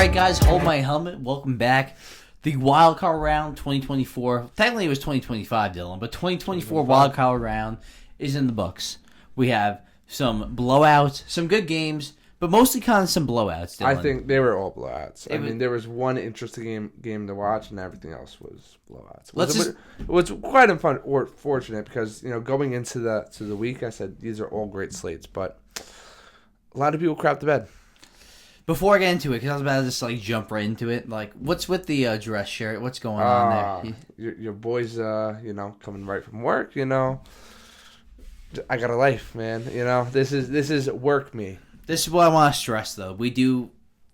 right, guys, hold my helmet. Welcome back. The Wildcard round 2024. Technically, it was 2025, Dylan, but 2024 Wildcard round is in the books. We have some blowouts, some good games, but mostly kind of some blowouts, Dylan. I think they were all blowouts. There was one interesting game to watch, and everything else was blowouts. It was quite unfortunate because going into the week, I said these are all great slates, but a lot of people crapped the bed. Before I get into it, because I was about to just jump right into it, what's with the dress shirt? What's going on there? Your boys, coming right from work. I got a life, man. This is work me. This is what I want to stress, though. We do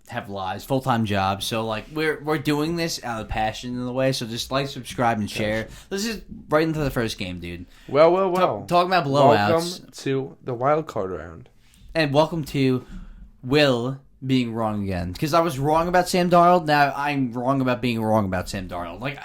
have lives, full-time jobs, so we're doing this out of passion in a way. So just subscribe, and share. Let's just right into the first game, dude. Well. Talking about blowouts. Welcome to the wild card round, and welcome to Will being wrong again, because I was wrong about Sam Darnold. Now I'm wrong about being wrong about Sam Darnold.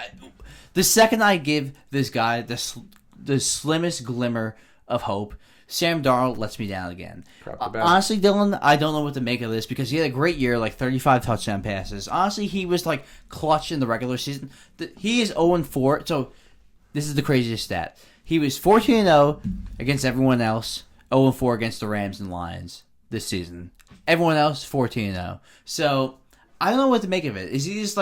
The second I give this guy the slimmest glimmer of hope, Sam Darnold lets me down again. Honestly, Dylan, I don't know what to make of this because he had a great year, 35 touchdown passes. Honestly, he was clutch in the regular season. He is 0-4, so this is the craziest stat. He was 14-0 against everyone else, 0-4 against the Rams and Lions this season. Everyone else 14-0. So I don't know what to make of it. Is he just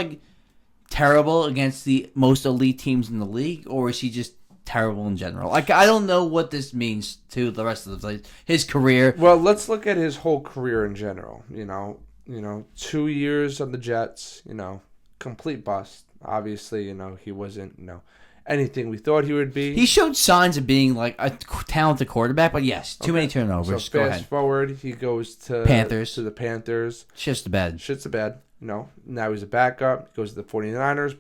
terrible against the most elite teams in the league, or is he just terrible in general? I don't know what this means to the rest of his career. Well, let's look at his whole career in general. 2 years on the Jets. Complete bust. Obviously, he wasn't anything we thought he would be. He showed signs of being a talented quarterback, but yes, too many turnovers. So fast forward, he goes to the Panthers. Shits the bed. Now he's a backup. Goes to the 49ers.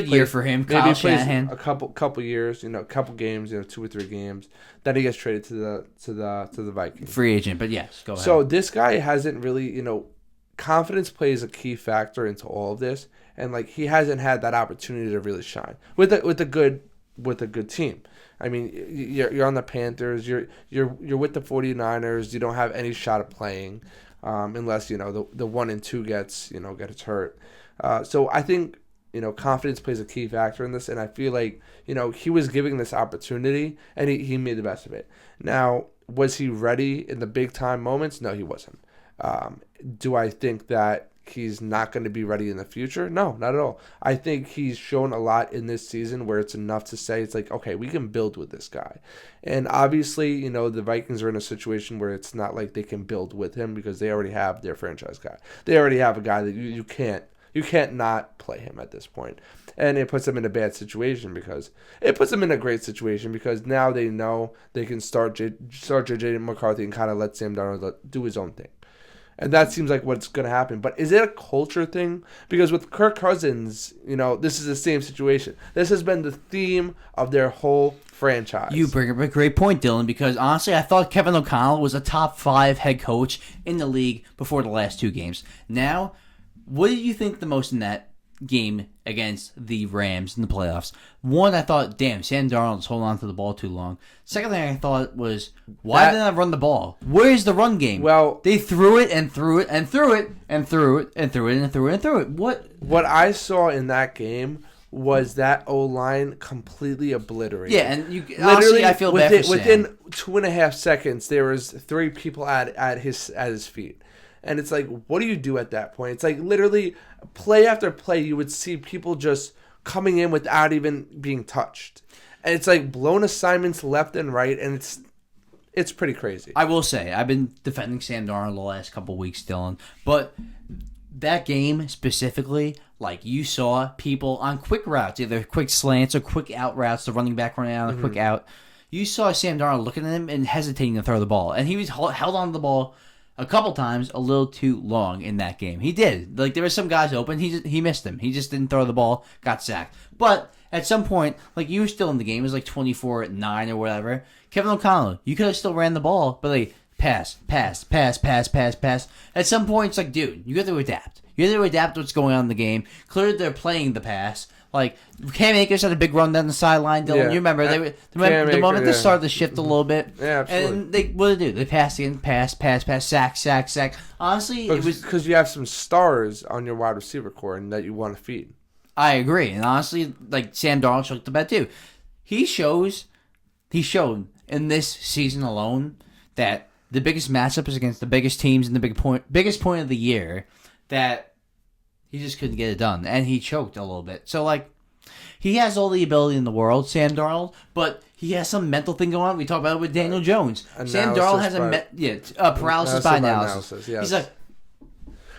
Year for him. Maybe Kyle he plays Shanahan. a couple years. Couple games. 2 or 3 games. Then he gets traded to the Vikings. Free agent, but yes, go ahead. So this guy hasn't really, confidence plays a key factor into all of this, and he hasn't had that opportunity to really shine with a good team. I mean, you're on the Panthers. You're with the 49ers. You don't have any shot at playing. Unless the 1 and 2 gets hurt. So I think confidence plays a key factor in this, and I feel he was giving this opportunity and he made the best of it. Now, was he ready in the big time moments? No, he wasn't. Do I think that he's not going to be ready in the future? No, not at all. I think he's shown a lot in this season where it's enough to say okay, we can build with this guy. And obviously, the Vikings are in a situation where it's not like they can build with him because they already have their franchise guy. They already have a guy that you can't not play him at this point. And it puts them in a bad situation because it puts them in a great situation because now they know they can start J.J. McCarthy and kind of let Sam Darnold do his own thing. And that seems like what's going to happen. But is it a culture thing? Because with Kirk Cousins, this is the same situation. This has been the theme of their whole franchise. You bring up a great point, Dylan, because honestly, I thought Kevin O'Connell was a top 5 head coach in the league before the last 2 games. Now, what did you think the most in that game against the Rams in the playoffs? One, I thought, damn, Sam Darnold's holding on to the ball too long. Second thing I thought was, why didn't I run the ball? Where's the run game? Well, they threw it and threw it and threw it and threw it and threw it and threw it and threw it. What I saw in that game was that O-line completely obliterated. Yeah, and literally, I feel bad for Sam. Within 2.5 seconds, there was 3 people at his feet. And it's what do you do at that point? It's literally play after play, you would see people just coming in without even being touched. And it's blown assignments left and right, and it's pretty crazy. I will say, I've been defending Sam Darnold the last couple weeks, Dylan. But that game specifically, you saw people on quick routes, either quick slants or quick out routes, the running back running out, a quick out. You saw Sam Darnold looking at him and hesitating to throw the ball. And he was held on to the ball a couple times a little too long in that game. He did. There were some guys open. He missed them. He just didn't throw the ball, got sacked. But at some point, you were still in the game. It was 24-9 or whatever. Kevin O'Connell, you could have still ran the ball, but pass. At some point, it's dude, you got to adapt. You got to adapt to what's going on in the game. Clearly, they're playing the pass. Like Cam Akers had a big run down the sideline. Dylan, you remember the moment they started to shift a little bit. Yeah, absolutely. And what did they do? They passed in, pass, sack. Honestly, it was because you have some stars on your wide receiver core and that you want to feed. I agree, and honestly, like Sam Darnold choked the bet too. He showed in this season alone that the biggest matchup is against the biggest teams in the biggest point of the year. That he just couldn't get it done, and he choked a little bit. So, like, he has all the ability in the world, Sam Darnold, but he has some mental thing going on. We talked about it with Daniel Jones. Sam Darnold has paralysis by analysis. Yes. He's like,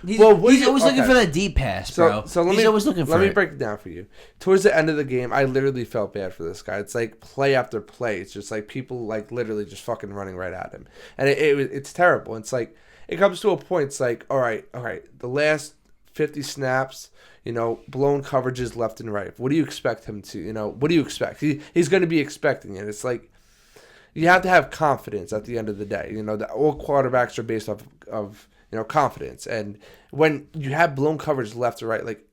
he's always looking for that deep pass, bro. He's always looking for it. Let me break it down for you. Towards the end of the game, I literally felt bad for this guy. It's like play after play. It's just like people like literally just fucking running right at him, and it's terrible. It's like it comes to a point. It's like all right, the last 50 snaps, blown coverages left and right. What do you expect him to, what do you expect? He's going to be expecting it. It's like you have to have confidence at the end of the day. That all quarterbacks are based off of confidence. And when you have blown coverage left or right, like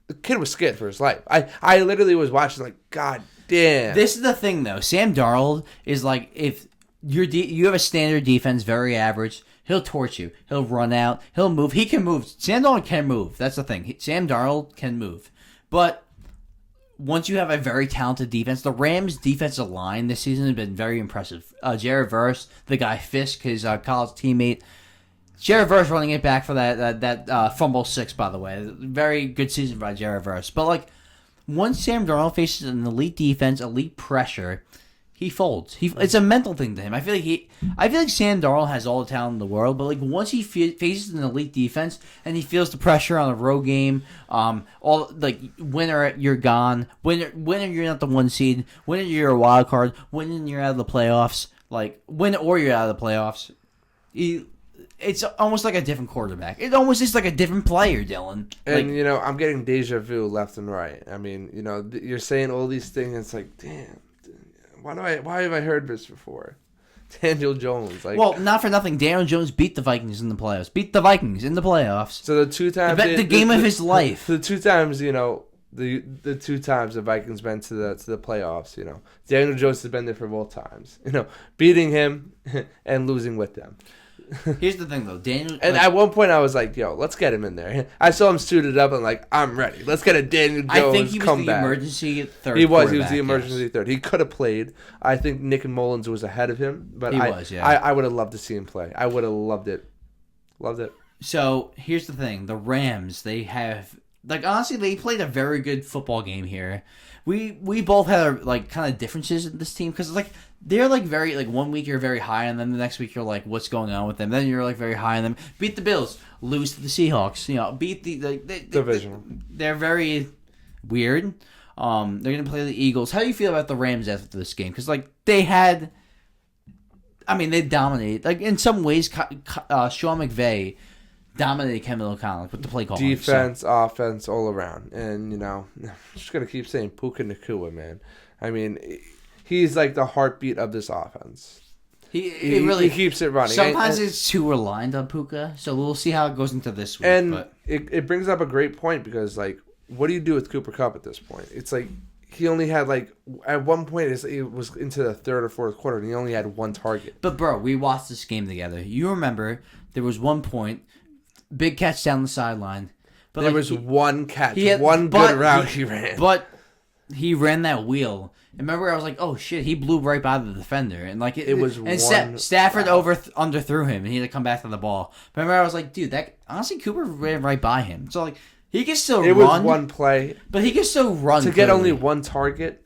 the kid was scared for his life. I literally was watching like, God damn. This is the thing, though. Sam Darnold is like, if you have a standard defense, very average, he'll torch you. He'll run out. He'll move. He can move. Sam Darnold can move. That's the thing. Sam Darnold can move. But once you have a very talented defense, the Rams' defensive line this season has been very impressive. Jared Verse, the guy Fisk, his college teammate. Jared Verse running it back for that fumble 6, by the way. Very good season by Jared Verse. But, like, once Sam Darnold faces an elite defense, elite pressure, he folds. It's a mental thing to him. I feel like Sam Darnold has all the talent in the world, but like once he faces an elite defense and he feels the pressure on a road game, all like winner you're gone, winner you're not the 1 seed, winner you're a wild card, winner you're out of the playoffs, like win or you're out of the playoffs. It's almost like a different quarterback. It almost is like a different player, Dylan. And I'm getting deja vu left and right. I mean, you're saying all these things. It's like, damn. Why have I heard this before? Daniel Jones. Well, not for nothing. Daniel Jones beat the Vikings in the playoffs. So the 2 times the game of his life. The 2 times, the 2 times the Vikings been to the playoffs, Daniel Jones has been there for both times. Beating him and losing with them. Here's the thing, though. At one point, I was like, yo, let's get him in there. I saw him suited up and like, I'm ready. Let's get a Daniel Jones comeback. I think he was the emergency third. He was the emergency third. He could have played. I think Nick Mullins was ahead of him. But I would have loved to see him play. I would have loved it. Loved it. So, here's the thing. The Rams, they have... Like, honestly, they played a very good football game here. We both had, like, kind of differences in this team. Because, like, they're, like, very... Like, 1 week you're very high on them. The next week you're like, what's going on with them? Then you're, like, very high on them. Beat the Bills. Lose to the Seahawks. Beat the... Divisional. They're very weird. They're going to play the Eagles. How do you feel about the Rams after this game? Because, like, they had... I mean, they dominated. Like, in some ways, Sean McVay... dominated Kevin O'Connell with the play calling. Defense, offense, all around. And, I'm just going to keep saying Puka Nacua, man. I mean, he's like the heartbeat of this offense. He keeps it running. Sometimes it's too reliant on Puka, so we'll see how it goes into this week. And it brings up a great point because, like, what do you do with Cooper Kupp at this point? It's like he only had, like, at one point it was into the third or fourth quarter, and he only had 1 target. But, bro, we watched this game together. You remember there was one point... Big catch down the sideline. But there was one catch, one good route he ran. But he ran that wheel. And remember, I was like, "Oh shit!" He blew right by the defender, and like it was. And Stafford underthrew him, and he had to come back to the ball. But remember, I was like, "Dude, that honestly, Cooper ran right by him." So like, he can still run. It was one play, but he can still run to get only 1 target.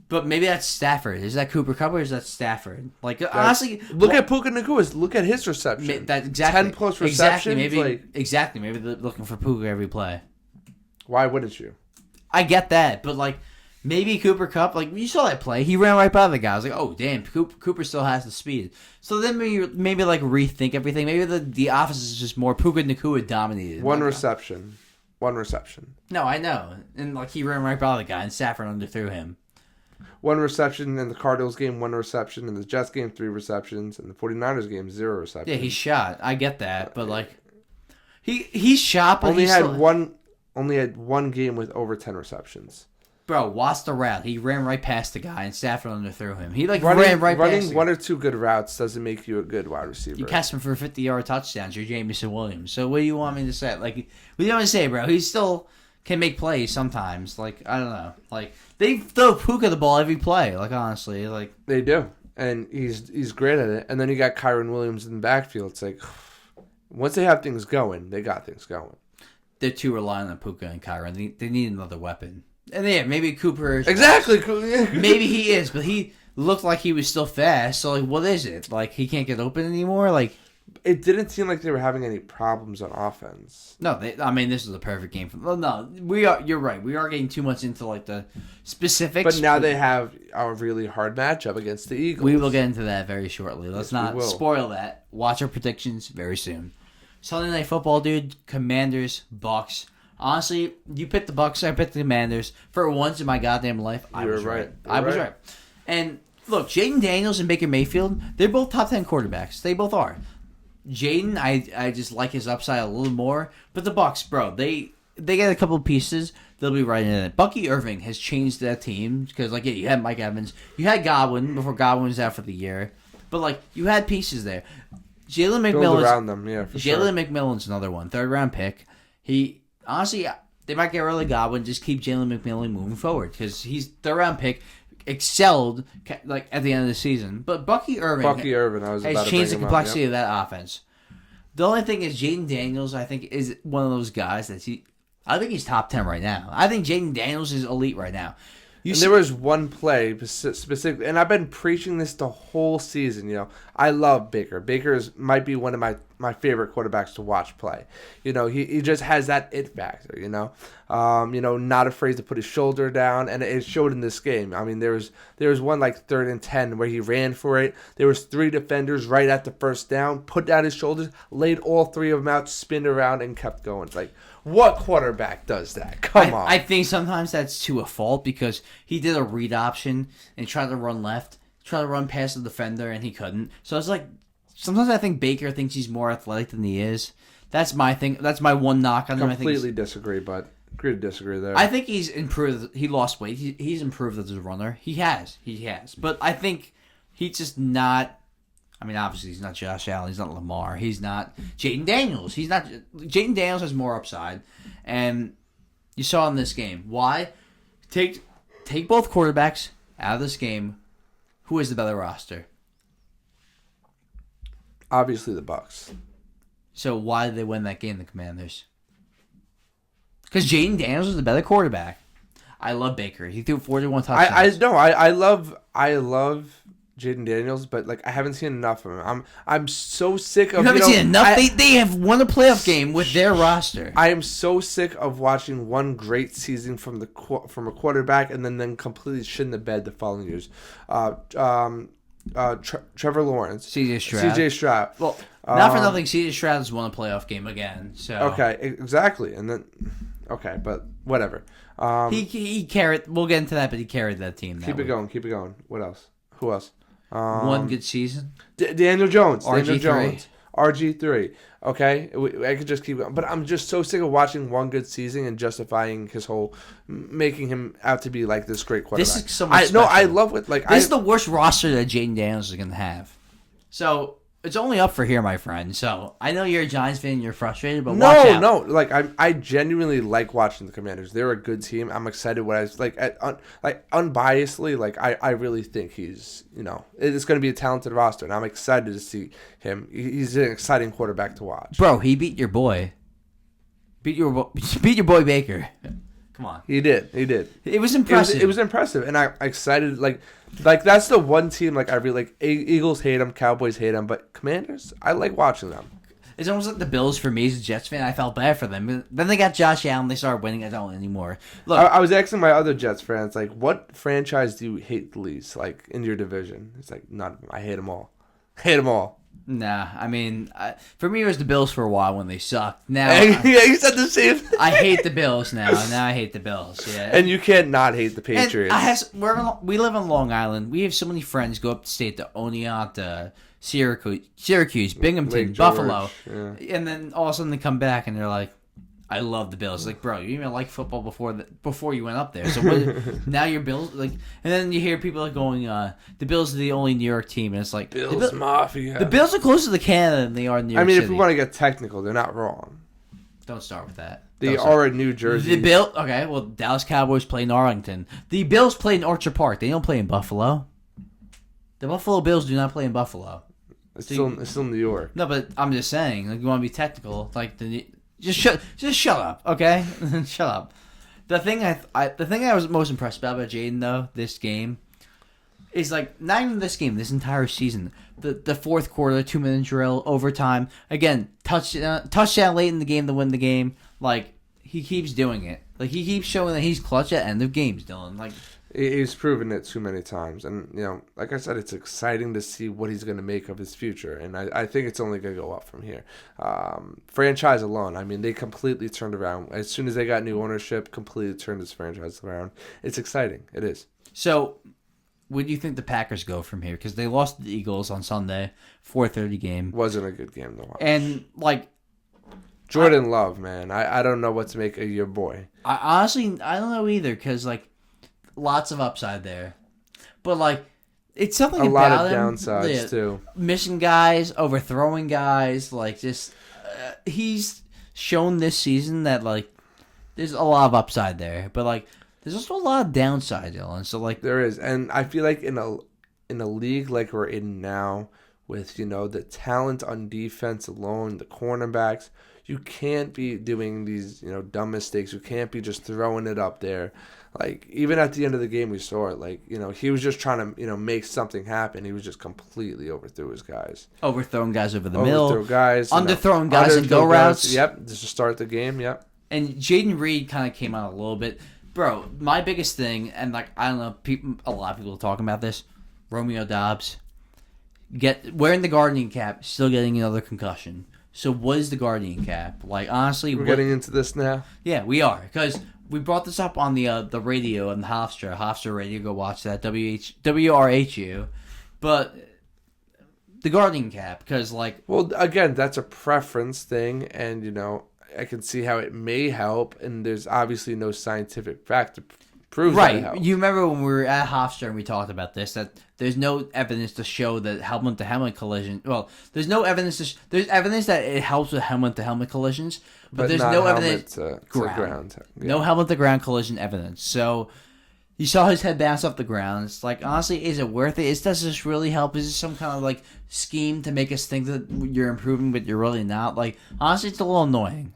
But maybe that's Stafford. Is that Cooper Kupp or is that Stafford? Like, honestly... Look at Puka Nacua. Look at his reception. 10-plus receptions. Exactly. Maybe they're looking for Puka every play. Why wouldn't you? I get that. But, like, maybe Cooper Kupp... Like, you saw that play. He ran right by the guy. I was like, oh, damn. Cooper still has the speed. So then maybe like, rethink everything. Maybe the offense is just more Puka Nacua dominated. One reception. No, I know. And, like, he ran right by the guy, and Stafford underthrew him. 1 reception in the Cardinals game, 1 reception in the Jets game, 3 receptions in the 49ers game, 0 receptions. Yeah, he shot. I get that, but like he shot, but only had one only had one game with over 10 receptions. Bro, watch the route. He ran right past the guy, and Stafford underthrew him. He ran right past him. Running one or two good routes doesn't make you a good wide receiver. You catch him for 50-yard touchdowns. You're Jameson Williams. So what do you want me to say? Like, what do you want me to say, bro? He still can make plays sometimes. Like, I don't know. Like, they throw Puka the ball every play. Like, honestly, like they do, and he's great at it. And then you got Kyron Williams in the backfield. It's like once they have things going, they got things going. They're too reliant on Puka and Kyron. They need another weapon. And yeah, maybe Cooper is... Exactly. Maybe he is, but he looked like he was still fast. So, like, what is it? Like, he can't get open anymore? Like, it didn't seem like they were having any problems on offense. No, this is a perfect game for them. Well, no, you're right. We are getting too much into, like, the specifics. But now they have a really hard matchup against the Eagles. We will get into that very shortly. Let's not spoil that. Watch our predictions very soon. Sunday Night Football, dude. Commanders-Bucs. Honestly, you picked the Bucs. I picked the Commanders. For once in my goddamn life, I was right. I was right. And look, Jaden Daniels and Baker Mayfield, they're both top 10 quarterbacks. They both are. Jaden, I just like his upside a little more. But the Bucs, bro, they get a couple of pieces. They'll be right in it. Bucky Irving has changed that team because, like, yeah, you had Mike Evans, you had Godwin before Godwin was out for the year, but like you had pieces there. Jalen McMillan's another one, 3rd round pick. He honestly, they might get rid of Godwin, just keep Jalen McMillan moving forward because he's 3rd round pick. Excelled like at the end of the season, but Bucky Irving has changed the complexity of that offense. The only thing is Jaden Daniels, I think, is one of those guys that I think he's top 10 right now. I think Jaden Daniels is elite right now. There was one play specifically, and I've been preaching this the whole season. You know, I love Baker. Baker might be one of my favorite quarterbacks to watch play. You know, he just has that it factor. You know, not afraid to put his shoulder down, and it showed in this game. I mean, there was one like 3rd and 10 where he ran for it. There was 3 defenders right at the first down, put down his shoulders, laid all 3 of them out, spinned around, and kept going. It's like, what quarterback does that? Come on. I think sometimes that's to a fault because he did a read option and tried to run left, tried to run past the defender, and he couldn't. So it's like, sometimes I think Baker thinks he's more athletic than he is. That's my thing. That's my one knock on him. Completely disagree, but agree to disagree there. I think he's improved. He lost weight. He's improved as a runner. He has. But I think he's just not... I mean, obviously, he's not Josh Allen. He's not Lamar. He's not Jaden Daniels. Jaden Daniels has more upside, and you saw in this game. Why? Take both quarterbacks out of this game. Who is the better roster? Obviously, the Bucs. So why did they win that game, the Commanders? Because Jaden Daniels was the better quarterback. I love Baker. He threw 41 touchdowns. I love Jaden Daniels, but like I haven't seen enough of him. I'm so sick of... You haven't seen enough? They have won a playoff game with their roster. I am so sick of watching one great season from a quarterback and then completely shit in the bed the following years. Trevor Lawrence. CJ Stroud. Well, not for nothing, CJ Stroud has won a playoff game again. So okay, exactly. And then... Okay, but whatever. He carried... We'll get into that, but he carried that team. Keep it going. What else? Who else? One good season. Daniel Jones. RG3. RG3. Okay? I could just keep going. But I'm just so sick of watching one good season and justifying his whole... Making him out to be like this great quarterback. This is so much special. I love it. Like, this is the worst roster that Jaden Daniels is going to have. So... It's only up for here, my friend. So I know you're a Giants fan, you're frustrated, but watch out. No. Like I genuinely like watching the Commanders. They're a good team. I'm excited. Unbiasedly, like I really think he's it's going to be a talented roster, and I'm excited to see him. He's an exciting quarterback to watch. Bro, he beat your boy. Beat your boy Baker. Come on. He did. It was impressive. It was impressive, and I'm excited. Like that's the one team like I really like. Eagles hate them, Cowboys hate them, but Commanders, I like watching them. It's almost like the Bills for me as a Jets fan. I felt bad for them. Then they got Josh Allen. They started winning. I don't anymore. Look, I was asking my other Jets fans like, what franchise do you hate the least? Like in your division? It's like none of them. I hate them all. Nah, I mean, for me, it was the Bills for a while when they sucked. Now, yeah, you said the same thing. I hate the Bills now. Now I hate the Bills. Yeah, and you can't not hate the Patriots. We live on Long Island. We have so many friends go up to state to Oneonta, Syracuse, Binghamton, Buffalo, and then all of a sudden they come back and they're like, I love the Bills. Like, bro, you didn't even like football before you went up there. So now you're Bills. Like, and then you hear people like going, the Bills are the only New York team, and it's like Bills Mafia. The Bills are closer to Canada than they are in New York I mean, City. if we want to get technical, they're not wrong. Don't start with that. They are in New Jersey. Okay, well, Dallas Cowboys play in Arlington. The Bills play in Orchard Park. They don't play in Buffalo. The Buffalo Bills do not play in Buffalo. It's still New York. No, but I'm just saying, like, you want to be technical, like just shut up, okay? Shut up. The thing I was most impressed about Jaden though this game is like not even this game, this entire season. The fourth quarter, 2-minute drill, overtime. Again, touchdown late in the game to win the game. Like he keeps doing it. Like he keeps showing that he's clutch at end of games, Dylan. Like. He's proven it too many times. And, like I said, it's exciting to see what he's going to make of his future. And I think it's only going to go up from here. Franchise alone, I mean, they completely turned around. As soon as they got new ownership, completely turned this franchise around. It's exciting. It is. So, where do you think the Packers go from here? Because they lost to the Eagles on Sunday, 4:30 game. Wasn't a good game to watch. And, like... Jordan Love, man. I don't know what to make of your boy. I don't know either, because, like... Lots of upside there. But, like, it's something about him. A lot of downsides, too. Missing guys, overthrowing guys, like, just... he's shown this season that, like, there's a lot of upside there. But, like, there's also a lot of downside, Dylan. So, like... There is. And I feel like in a league like we're in now, with, the talent on defense alone, the cornerbacks, you can't be doing these, dumb mistakes. You can't be just throwing it up there. Like, even at the end of the game, we saw it. Like, he was just trying to, make something happen. He was just completely overthrew his guys. Overthrowing guys over the middle. Overthrow guys. Underthrowing guys in go routes. Yep, just to start the game, yep. And Jaden Reed kind of came out a little bit. Bro, my biggest thing, and, like, I don't know, a lot of people are talking about this, Romeo Doubs, wearing the guardian cap, still getting another concussion. So what is the guardian cap? Like, honestly... We're getting into this now? Yeah, we are, because... We brought this up on the radio on the Hofstra radio. Go watch that, WRHU. But the guardian cap, because like... Well, again, that's a preference thing, and, I can see how it may help, and there's obviously no scientific fact to prove that it helps. You remember when we were at Hofstra and we talked about this, that there's no evidence to show that helmet-to-helmet collision... Well, there's no evidence there's evidence that it helps with helmet-to-helmet collisions, but there's no evidence to ground. Yeah. No helmet-to-ground collision evidence. So you saw his head bounce off the ground. It's like, honestly, is it worth it? Does this really help? Is this some kind of like scheme to make us think that you're improving, but you're really not? Like, honestly, it's a little annoying.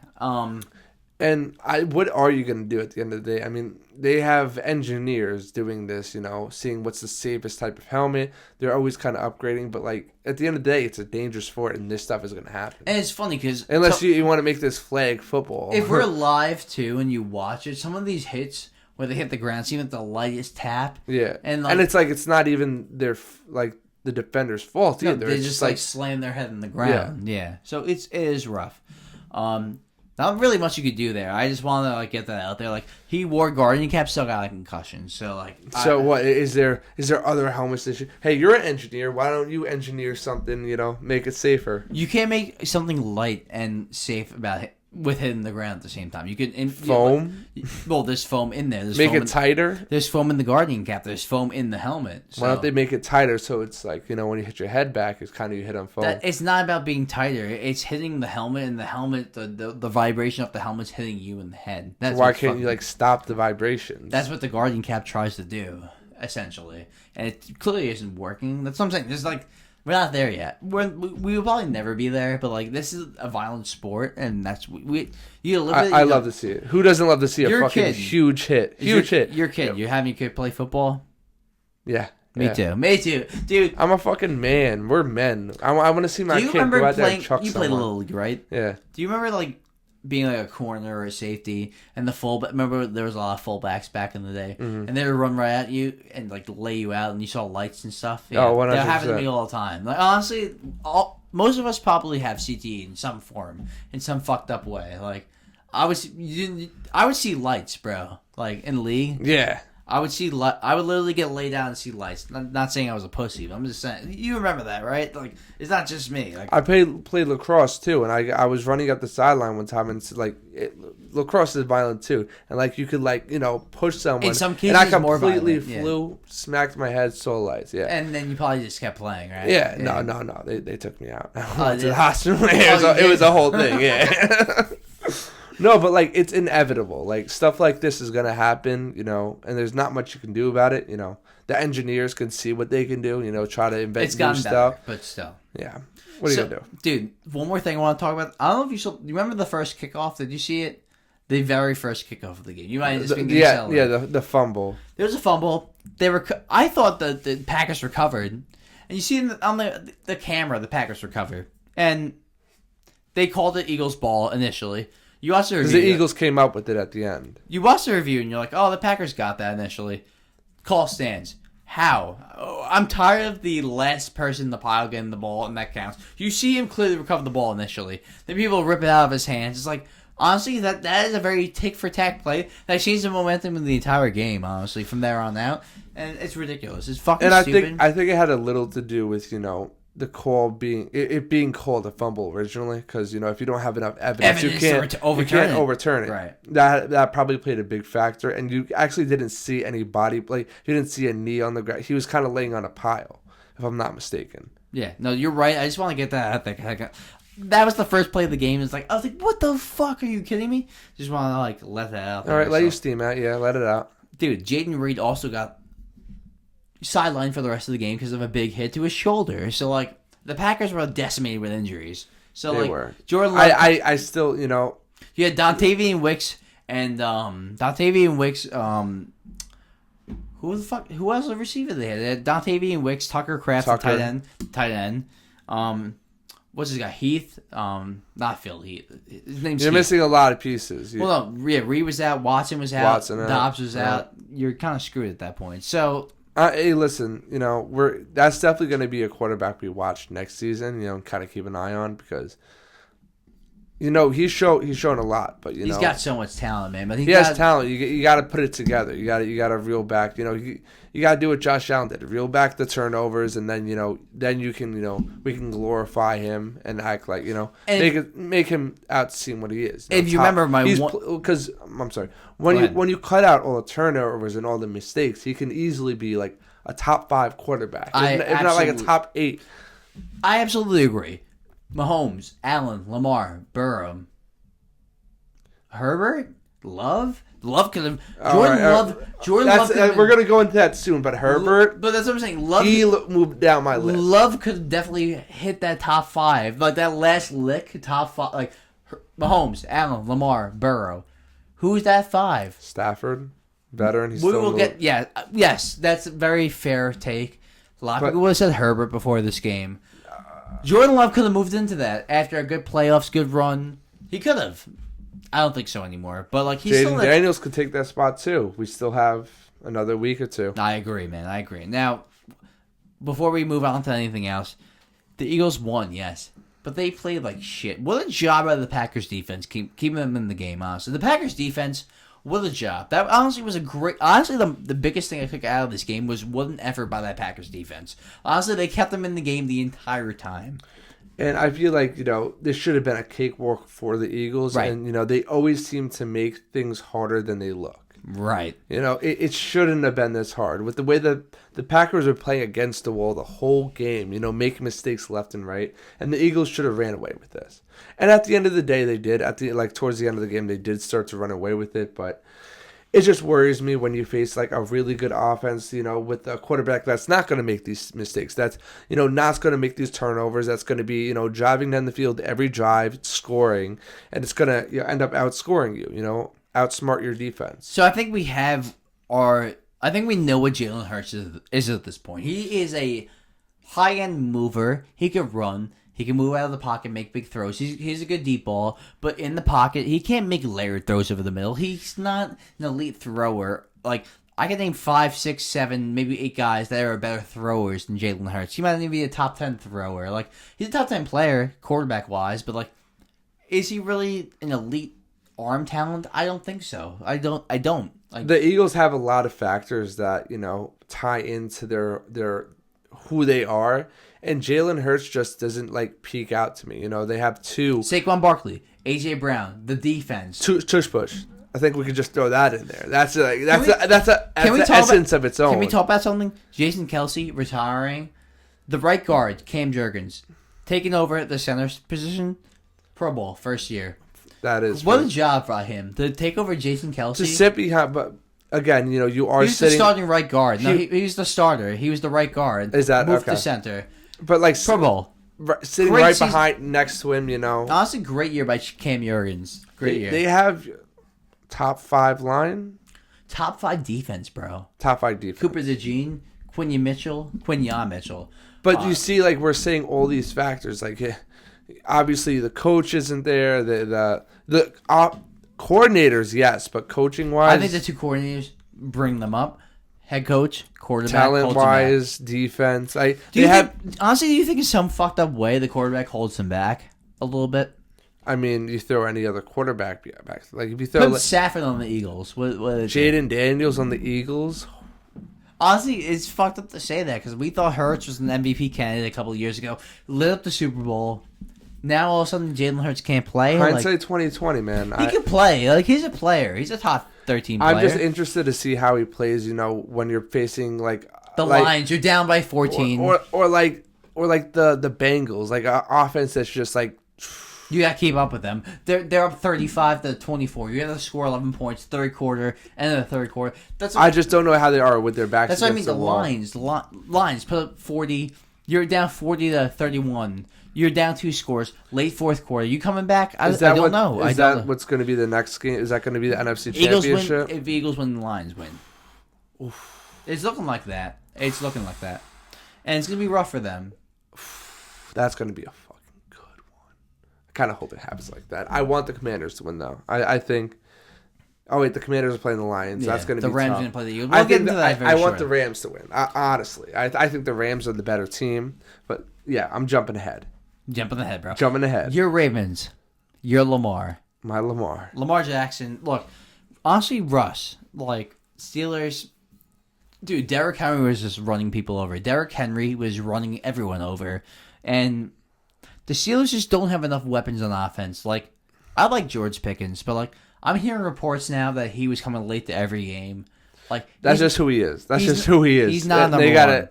And what are you going to do at the end of the day? I mean, they have engineers doing this, seeing what's the safest type of helmet. They're always kind of upgrading, but like at the end of the day, it's a dangerous sport, and this stuff is going to happen. And it's funny because unless you want to make this flag football. If we're live too and you watch it, some of these hits where they hit the ground seem like the lightest tap. Yeah, and it's like it's not even their the defender's fault either. They just like slam their head in the ground. Yeah. So it is rough. Not really much you could do there. I just wanted to like get that out there. Like he wore guardian cap, still got a concussion. So like, what is there other helmets that you? Hey, you're an engineer. Why don't you engineer something? Make it safer. You can't make something light and safe about it with hitting the ground at the same time. You could foam. Well, there's foam in there. Make it tighter. There's foam in the guardian cap. There's foam in the helmet. So. Why don't they make it tighter so it's like when you hit your head back, it's kind of you hit on foam. It's not about being tighter. It's hitting the helmet, and the helmet, the vibration of the helmet's hitting you in the head. So why can't you stop the vibrations? That's what the guardian cap tries to do, essentially, and it clearly isn't working. That's what I'm saying. There's we're not there yet. We will probably never be there, but this is a violent sport, and that's you live with it. I love to see it. Who doesn't love to see a fucking huge hit? Huge hit. Your kid. Yep. You having your kid play football? Yeah. Me too, dude. I'm a fucking man. We're men. I want to see my kid go out there and chuck someone. You played a little league, right? Yeah. Do you remember being a corner or a safety, and the fullback? Remember there was a lot of fullbacks back in the day, and they would run right at you and lay you out, and you saw lights and stuff. Yeah, 100%. That happened to me all the time. Honestly, most of us probably have CTE in some form, in some fucked up way. I would see lights, bro. In league. Yeah. I would see. I would literally get laid down and see lights. Not saying I was a pussy, but I'm just saying. You remember that, right? Like, it's not just me. Like, I played lacrosse too, and I was running up the sideline one time, and lacrosse is violent too, and like you could push someone. In some cases, and I more completely violent, smacked my head, saw lights. Yeah, and then you probably just kept playing, right? Yeah, no. They took me out. I went to the hospital. It was a whole thing. Yeah. No, but like it's inevitable. Like stuff like this is gonna happen, and there's not much you can do about it. The engineers can see what they can do. Try to invent new stuff. Better, but still, yeah. What are you gonna do, dude? One more thing I want to talk about. I don't know if you saw. You remember the first kickoff? Did you see it? The very first kickoff of the game. You might have just been the fumble. There was a fumble. I thought the Packers recovered, and you see on the camera the Packers recovered, and they called it Eagles ball initially. You watch the review. Because the Eagles came up with it at the end. You watch the review and you're like, oh, the Packers got that initially. Call stands. How? Oh, I'm tired of the last person in the pile getting the ball, and that counts. You see him clearly recover the ball initially. Then people rip it out of his hands. It's like, honestly, that is a very tick-for-tack play. That changed the momentum of the entire game, honestly, from there on out. And it's ridiculous. It's fucking stupid. I think it had a little to do with, the call being called a fumble originally, because if you don't have enough evidence you can't overturn it. Right. That probably played a big factor, and you actually didn't see any body play. You didn't see a knee on the ground. He was kind of laying on a pile, if I'm not mistaken. Yeah, no, you're right. I just want to get that out there. That was the first play of the game. I was like, what the fuck? Are you kidding me? Just want to let that out there. All right, let your steam out. Yeah, let it out. Dude, Jaden Reed also got sidelined for the rest of the game because of a big hit to his shoulder. So, the Packers were decimated with injuries. So, they were. Jordan Love... I still, You had Dontavian Wicks and, who else was the receiver they had? They had Dontavian Wicks, Tucker Kraft, the tight end. What's his guy? Heath? Not Phil Heath. His name's You're Heath. missing a lot of pieces. Well, no, yeah, Reed was out, Watson was out, Dobbs was out. You're kind of screwed at that point. So, hey, listen, that's definitely going to be a quarterback we watch next season. And kind of keep an eye on, because he's shown a lot, but he's got so much talent, man. But he has talent. You got to put it together. You got to reel back. You got to do what Josh Allen did. Reel back the turnovers, and then then you can we can glorify him and act like make him out seem what he is. If you remember because I'm sorry, when you cut out all the turnovers and all the mistakes, he can easily be like a top 5 quarterback, if not like a top 8. I absolutely agree. Mahomes, Allen, Lamar, Burrow, Herbert, Love could have Jordan Love. We're gonna go into that soon, but Herbert. But that's what I'm saying. Love, he moved down my list. Love could definitely hit that top 5, like that last lick, top 5, like Mahomes, Allen, Lamar, Burrow. Who's that 5? Stafford, veteran. Yes, that's a very fair take. A lot of people would have said Herbert before this game. Jordan Love could have moved into that after a good playoffs, good run. He could have. I don't think so anymore. But he's Jaden Daniels could take that spot too. We still have another week or 2. I agree, man. I agree. Now, before we move on to anything else, the Eagles won, yes, but they played like shit. What a job out of the Packers defense keeping them in the game. Honestly, the Packers defense. What a job. That honestly was a great... Honestly, the biggest thing I took out of this game was what an effort by that Packers defense. Honestly, they kept them in the game the entire time. And I feel like, this should have been a cakewalk for the Eagles. Right. And, they always seem to make things harder than they look. Right. It shouldn't have been this hard. With the way that the Packers were playing against the wall the whole game, making mistakes left and right. And the Eagles should have ran away with this. And at the end of the day, they did. Towards the end of the game, they did start to run away with it. But it just worries me when you face a really good offense, with a quarterback that's not going to make these mistakes. That's, not going to make these turnovers. That's going to be, driving down the field every drive, scoring. And it's going to end up outscoring you, outsmart your defense. So I think we know what Jalen Hurts is at this point. He is a high-end mover. He could run. He can move out of the pocket, make big throws. He's a good deep ball, but in the pocket, he can't make layered throws over the middle. He's not an elite thrower. I can name 5, 6, 7, maybe 8 guys that are better throwers than Jalen Hurts. He might even be a top 10 thrower. He's a top 10 player, quarterback-wise, but is he really an elite arm talent? I don't think so. I don't. Like the Eagles have a lot of factors that tie into their who they are, and Jalen Hurts just doesn't peak out to me. They have two Saquon Barkley, AJ Brown, the defense, tush push. I think we could just throw that in there. That's the essence of its own. Can we talk about something? Jason Kelce retiring, the right guard Cam Jurgens taking over the center position, Pro Bowl first year. That is what a job for him to take over Jason Kelce. To sit behind, but again, you are He's sitting. the starting right guard. No, he's the starter. He was the right guard. Is that moved okay? to center? But Pro Bowl, sitting great right season. behind next to him. Honestly, great year by Cam Jurgens. Great year. They have top 5 line, top 5 defense, bro. top 5 defense. Cooper DeJean, Quinion Mitchell. But you see, we're saying all these factors. Obviously, the coach isn't there. The coordinators, yes, but coaching wise, I think the 2 coordinators bring them up. Head coach, quarterback, talent wise, defense. Honestly, do you think in some fucked up way the quarterback holds them back a little bit? I mean, you throw any other quarterback back. If you throw Put Stafford on the Eagles. What Jaden Daniels on the Eagles. Honestly, it's fucked up to say that because we thought Hurts was an MVP candidate a couple of years ago. Lit up the Super Bowl. Now all of a sudden Jalen Hurts can't play. Hindsight 2020, man. He can play. He's a player. He's a top 13 player. I'm just interested to see how he plays. When you're facing the Lions, you're down by 14, or the Bengals, an offense that's just you got to keep up with them. They're up 35-24. You got to score 11 points third quarter and then the third quarter. I just don't know how they are with their backs. That's what I mean. The Lions put up 40. You're down 40-31. You're down 2 scores. Late fourth quarter. You coming back? I don't know. Is that what's going to be the next game? Is that going to be the NFC Championship? If Eagles win, the Lions win. Oof. It's looking like that. And it's going to be rough for them. That's going to be a fucking good one. I kind of hope it happens like that. I want the Commanders to win, though. I think... Oh, wait, the Commanders are playing the Lions. Yeah, that's going to be tough. The Rams are going to play the Eagles. I want the Rams to win. Honestly. I think the Rams are the better team. But, yeah, I'm jumping ahead. Jumping ahead, bro. Jumping ahead. You're Ravens. You're Lamar. My Lamar. Lamar Jackson. Look, honestly, Russ, Steelers... Dude, Derrick Henry was just running people over. Derrick Henry was running everyone over. And the Steelers just don't have enough weapons on offense. I like George Pickens, but, I'm hearing reports now that he was coming late to every game. That's just who he is. He's not number one.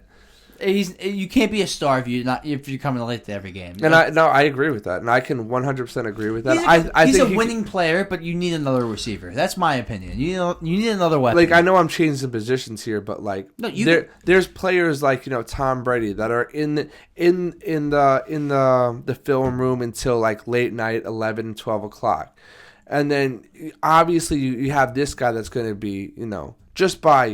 You can't be a star if you're coming late to every game. And I agree with that, and I can 100% agree with that. He's a winning player, but you need another receiver. That's my opinion. You need another weapon. I know I'm changing positions here, but there's players Tom Brady that are in the film room until late night, 11, 12 o'clock, and then obviously you have this guy that's going to be just by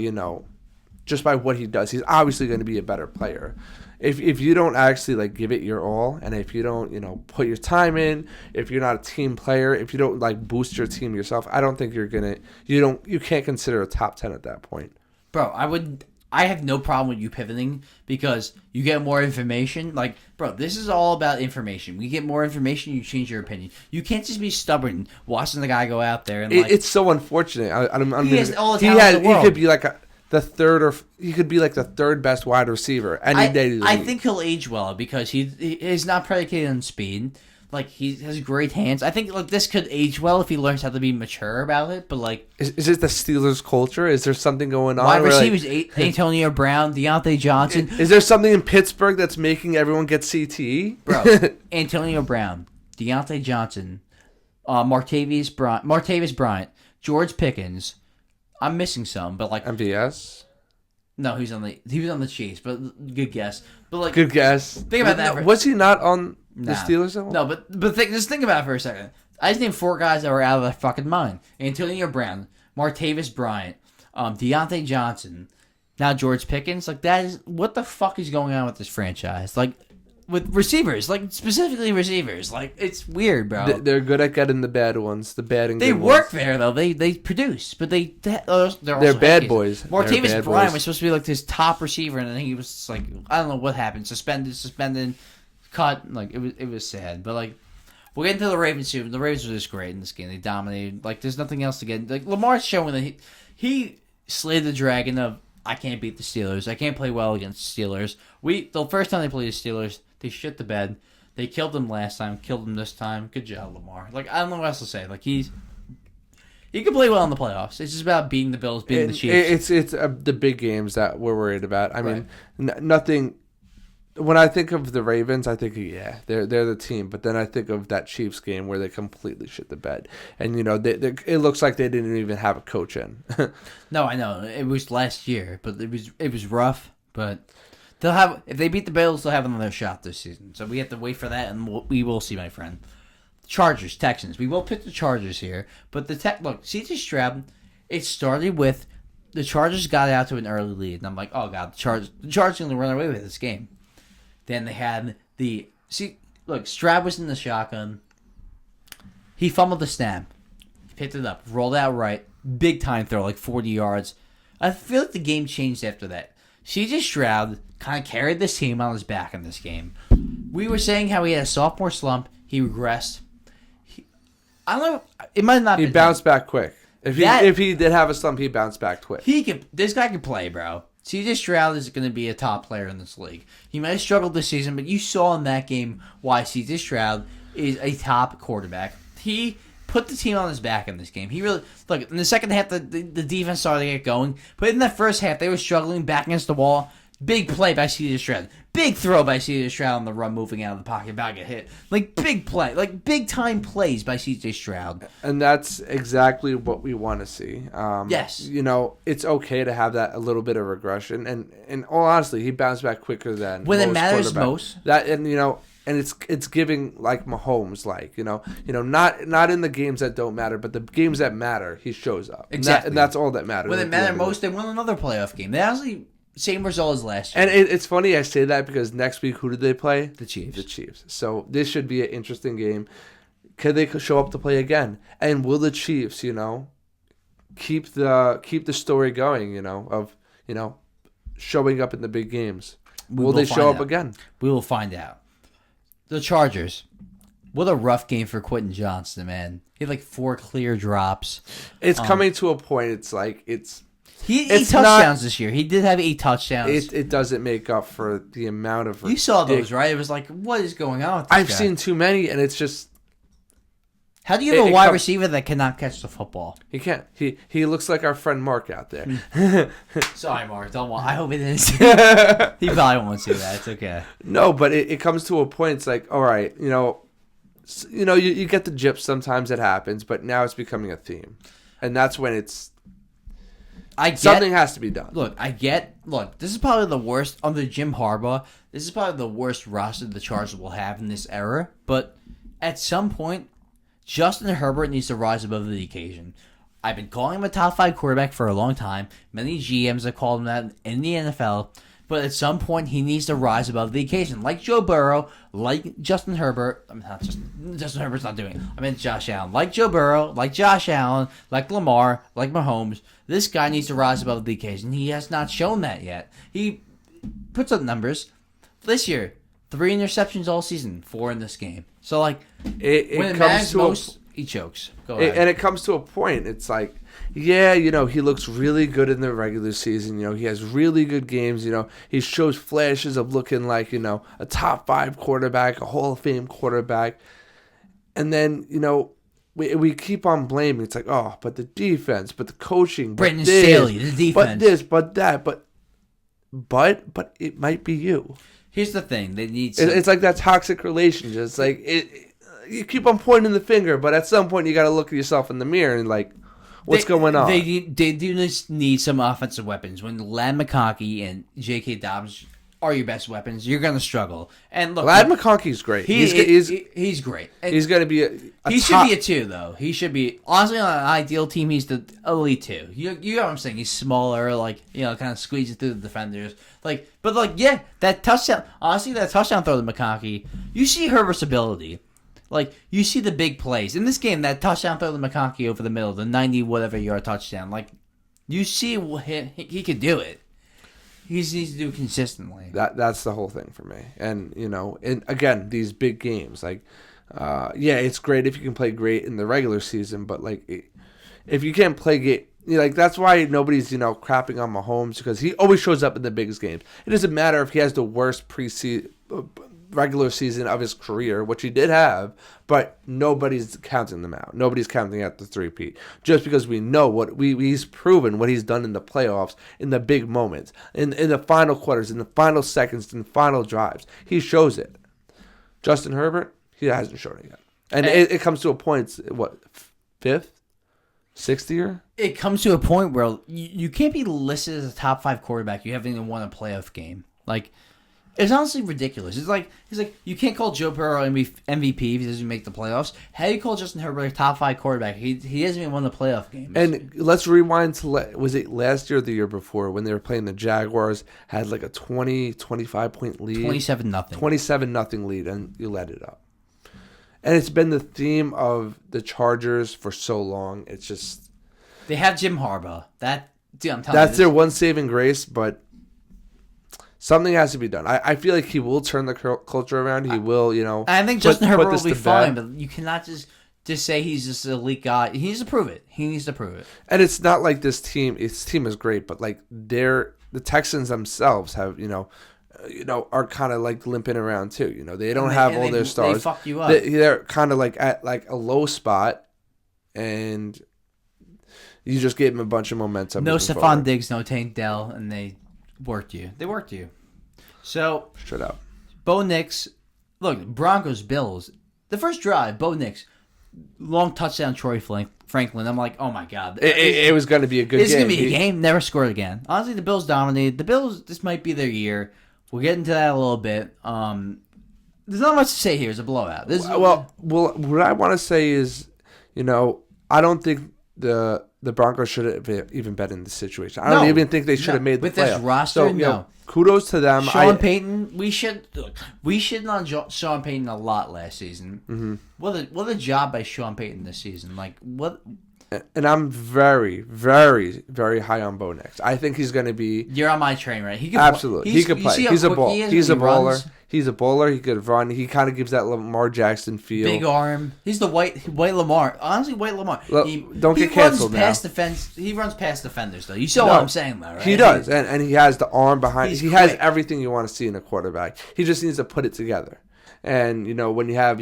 what he does, he's obviously going to be a better player. If you don't actually give it your all, and if you don't put your time in, if you're not a team player, if you don't boost your team yourself, I don't think you can't consider a top 10 at that point. Bro, I have no problem with you pivoting because you get more information. Bro, this is all about information. We get more information, you change your opinion. You can't just be stubborn watching the guy go out there and it's so unfortunate. He has all the talent in the world. He could be he could be the third best wide receiver any day of the week. I think he'll age well because he's not predicated on speed. He has great hands. I think this could age well if he learns how to be mature about it. But is it the Steelers culture? Is there something going on? Wide receivers: Antonio Brown, Deontay Johnson. Is there something in Pittsburgh that's making everyone get CTE? Bro, Antonio Brown, Deontay Johnson, Martavis Bryant, George Pickens. I'm missing some, but MVS. No, he was on the Chiefs, but good guess. But good guess. Think about that. Was he not on the Steelers at all? No, but just think about it for a second. I just named 4 guys that were out of their fucking mind: Antonio Brown, Martavis Bryant, Deontay Johnson, now George Pickens. That is what the fuck is going on with this franchise? With receivers, specifically receivers, it's weird, bro. They're good at getting the bad ones, the bad and good They ones. work there though. They produce, but they're bad boys. Martavis Bryant was supposed to be his top receiver, and then he was I don't know what happened, suspended, cut. It was sad, but We'll get into the Ravens soon. The Ravens were just great in this game. They dominated. Like, there's nothing else to get. Like, Lamar's showing that he slayed the dragon of, I can't beat the Steelers. I can't play well against the Steelers. The first time they played the Steelers, they shit the bed. They killed them last time, killed them this time. Good job, Lamar. Like, I don't know what else to say. Like, he can play well in the playoffs. It's just about beating the Bills, beating the Chiefs. It's the big games that we're worried about. I mean, nothing. When I think of the Ravens, I think, they're the team. But then I think of that Chiefs game where they completely shit the bed. And, it looks like they didn't even have a coach in. No, I know. It was last year, but it was rough. But if they beat the Bills, they'll have another shot this season. So we have to wait for that, and we will see, my friend. Chargers-Texans. We will pick the Chargers here. But look, CJ Stroud, it started with the Chargers got out to an early lead. And I'm like, oh, God, the Chargers are going to run away with this game. Then they had Stroud was in the shotgun. He fumbled the snap. Picked it up. Rolled out right. Big time throw, like 40 yards. I feel like the game changed after that. CJ Stroud kind of carried this team on his back in this game. We were saying how he had a sophomore slump. He regressed. I don't know. It might not be. He bounced back quick. If he did have a slump, he bounced back quick. This guy can play, bro. CJ Stroud is going to be a top player in this league. He might have struggled this season, but you saw in that game why CJ Stroud is a top quarterback. He put the team on his back in this game. He really look in the second half. The defense started to get going, but in that first half they were struggling back against the wall. Big play by CJ Stroud. Big throw by CJ Stroud on the run, moving out of the pocket, about to get hit. Like big play, like big time plays by CJ Stroud. And that's exactly what we want to see. Yes. It's okay to have that a little bit of regression. And all honestly, he bounced back quicker than when most it matters most. And it's giving like Mahomes, not in the games that don't matter, but the games that matter, he shows up. Exactly. And that's all that matters. When it mattered most, they won another playoff game. They actually. Same result as last year. And it's funny I say that because next week, who did they play? The Chiefs. The Chiefs. So this should be an interesting game. Can they show up to play again? And will the Chiefs, keep the story going, of showing up in the big games? Will they show up again? We will find out. The Chargers. What a rough game for Quentin Johnston, man. He had like 4 clear drops. It's coming to a point. It's like He had 8 touchdowns this year. He did have 8 touchdowns. It doesn't make up for the amount of... You saw those, right? It was like, what is going on with this I've guy? seen too many, and it's just... How do you have a wide receiver that cannot catch the football? He can't. He looks like our friend Mark out there. Sorry, Mark. I hope it is. He probably won't see that. It's okay. No, but it comes to a point, it's like, all right, you get the gyps, sometimes it happens, but now it's becoming a theme. And that's when it's... something has to be done. Look, this is probably the worst under Jim Harbaugh. This is probably the worst roster the Chargers will have in this era. But at some point, Justin Herbert needs to rise above the occasion. I've been calling him a top 5 quarterback for a long time. Many GMs have called him that in the NFL. But at some point, he needs to rise above the occasion. Like Joe Burrow, like Justin Herbert. I mean, Justin Herbert's not doing it. I meant Josh Allen. Like Joe Burrow, like Josh Allen, like Lamar, like Mahomes. This guy needs to rise above the occasion. He has not shown that yet. He puts up numbers. This year, 3 interceptions all season, 4 in this game. So, when it matters to most, he chokes. Go ahead. And it comes to a point. It's like, he looks really good in the regular season. He has really good games. He shows flashes of looking like, a top 5 quarterback, a Hall of Fame quarterback. And then, we keep on blaming. It's like, oh, but the defense, but the coaching, Brandon Staley, the defense. But this, but that, but it might be you. Here's the thing. They need It's like that toxic relationship. It's like, you keep on pointing the finger, but at some point you got to look at yourself in the mirror and what's going on? They do need some offensive weapons. When Lad McCarthy and J.K. Dobbins are your best weapons, you're going to struggle. And look, Lad McConkey's great. He's great. And he's going to be he should be a 2, though. He should be, honestly, on an ideal team, he's the elite 2. You know what I'm saying? He's smaller, kind of squeezes through the defenders. That touchdown, honestly, that touchdown throw to McConkey, you see Herbert's ability. You see the big plays. In this game, that touchdown throw to McConkey over the middle, the 90-whatever-yard touchdown, you see he could do it. He needs to do it consistently. That's the whole thing for me. And, and again, these big games, yeah, it's great if you can play great in the regular season, but like if you can't play great, like that's why nobody's crapping on Mahomes, because he always shows up in the biggest games. It doesn't matter if he has the worst regular season of his career, which he did have, but nobody's counting them out. Nobody's counting out the three-peat, just because we know he's proven what he's done in the playoffs, in the big moments, in the final quarters, in the final seconds, in the final drives. He shows it. Justin Herbert, he hasn't shown it yet, and it comes to a point. What, fifth? Sixth year? It comes to a point where you can't be listed as a top 5 quarterback. You haven't even won a playoff game. Like, it's honestly ridiculous. It's like you can't call Joe Burrow MVP if he doesn't make the playoffs. How do you call Justin Herbert a top 5 quarterback? He hasn't even won the playoff games. And let's rewind to was it last year or the year before when they were playing the Jaguars? Had like a 25 point lead, 27-0 lead, and you let it up. And it's been the theme of the Chargers for so long. It's just they have Jim Harbaugh. I'm telling you, that's their one saving grace. But something has to be done. I feel like he will turn the culture around. He will, I think Justin Herbert will be fine. But you cannot just say he's just an elite guy. He needs to prove it. And it's not like this team. His team is great, but like the Texans themselves have are kind of like limping around too. They don't have all their stars. They fuck you up. They're kind of like at like a low spot, and you just gave them a bunch of momentum. No Stephon Diggs, no Tank Dell, and they worked you. So shut up. Bo Nix, look, Broncos-Bills. The first drive, Bo Nix, long touchdown, Troy Franklin. I'm like, oh my god, it was going to be a good game. It's going to be a game. Never scored again. Honestly, the Bills dominated. The Bills, this might be their year. We'll get into that a little bit. There's not much to say here. It's a blowout. Well, what I want to say is, I don't think the Broncos should have even been in this situation. I don't even think they should have made the playoff. With this roster, no. Kudos to them. Sean Payton, we shitted on Sean Payton a lot last season. Mm-hmm. What a job by Sean Payton this season. Like, what? And I'm very, very, very high on Bo Nix. I think he's going to be... You're on my train, right? Absolutely. He could play. He's a baller. He's a baller. He's a bowler. He could run. He kind of gives that Lamar Jackson feel. Big arm. He's the white Lamar. Honestly, white Lamar. Don't get canceled now. He runs past defenders, though. You see what I'm saying, though, right? He does. And he has the arm behind. He has everything you want to see in a quarterback. He just needs to put it together. And, when you have,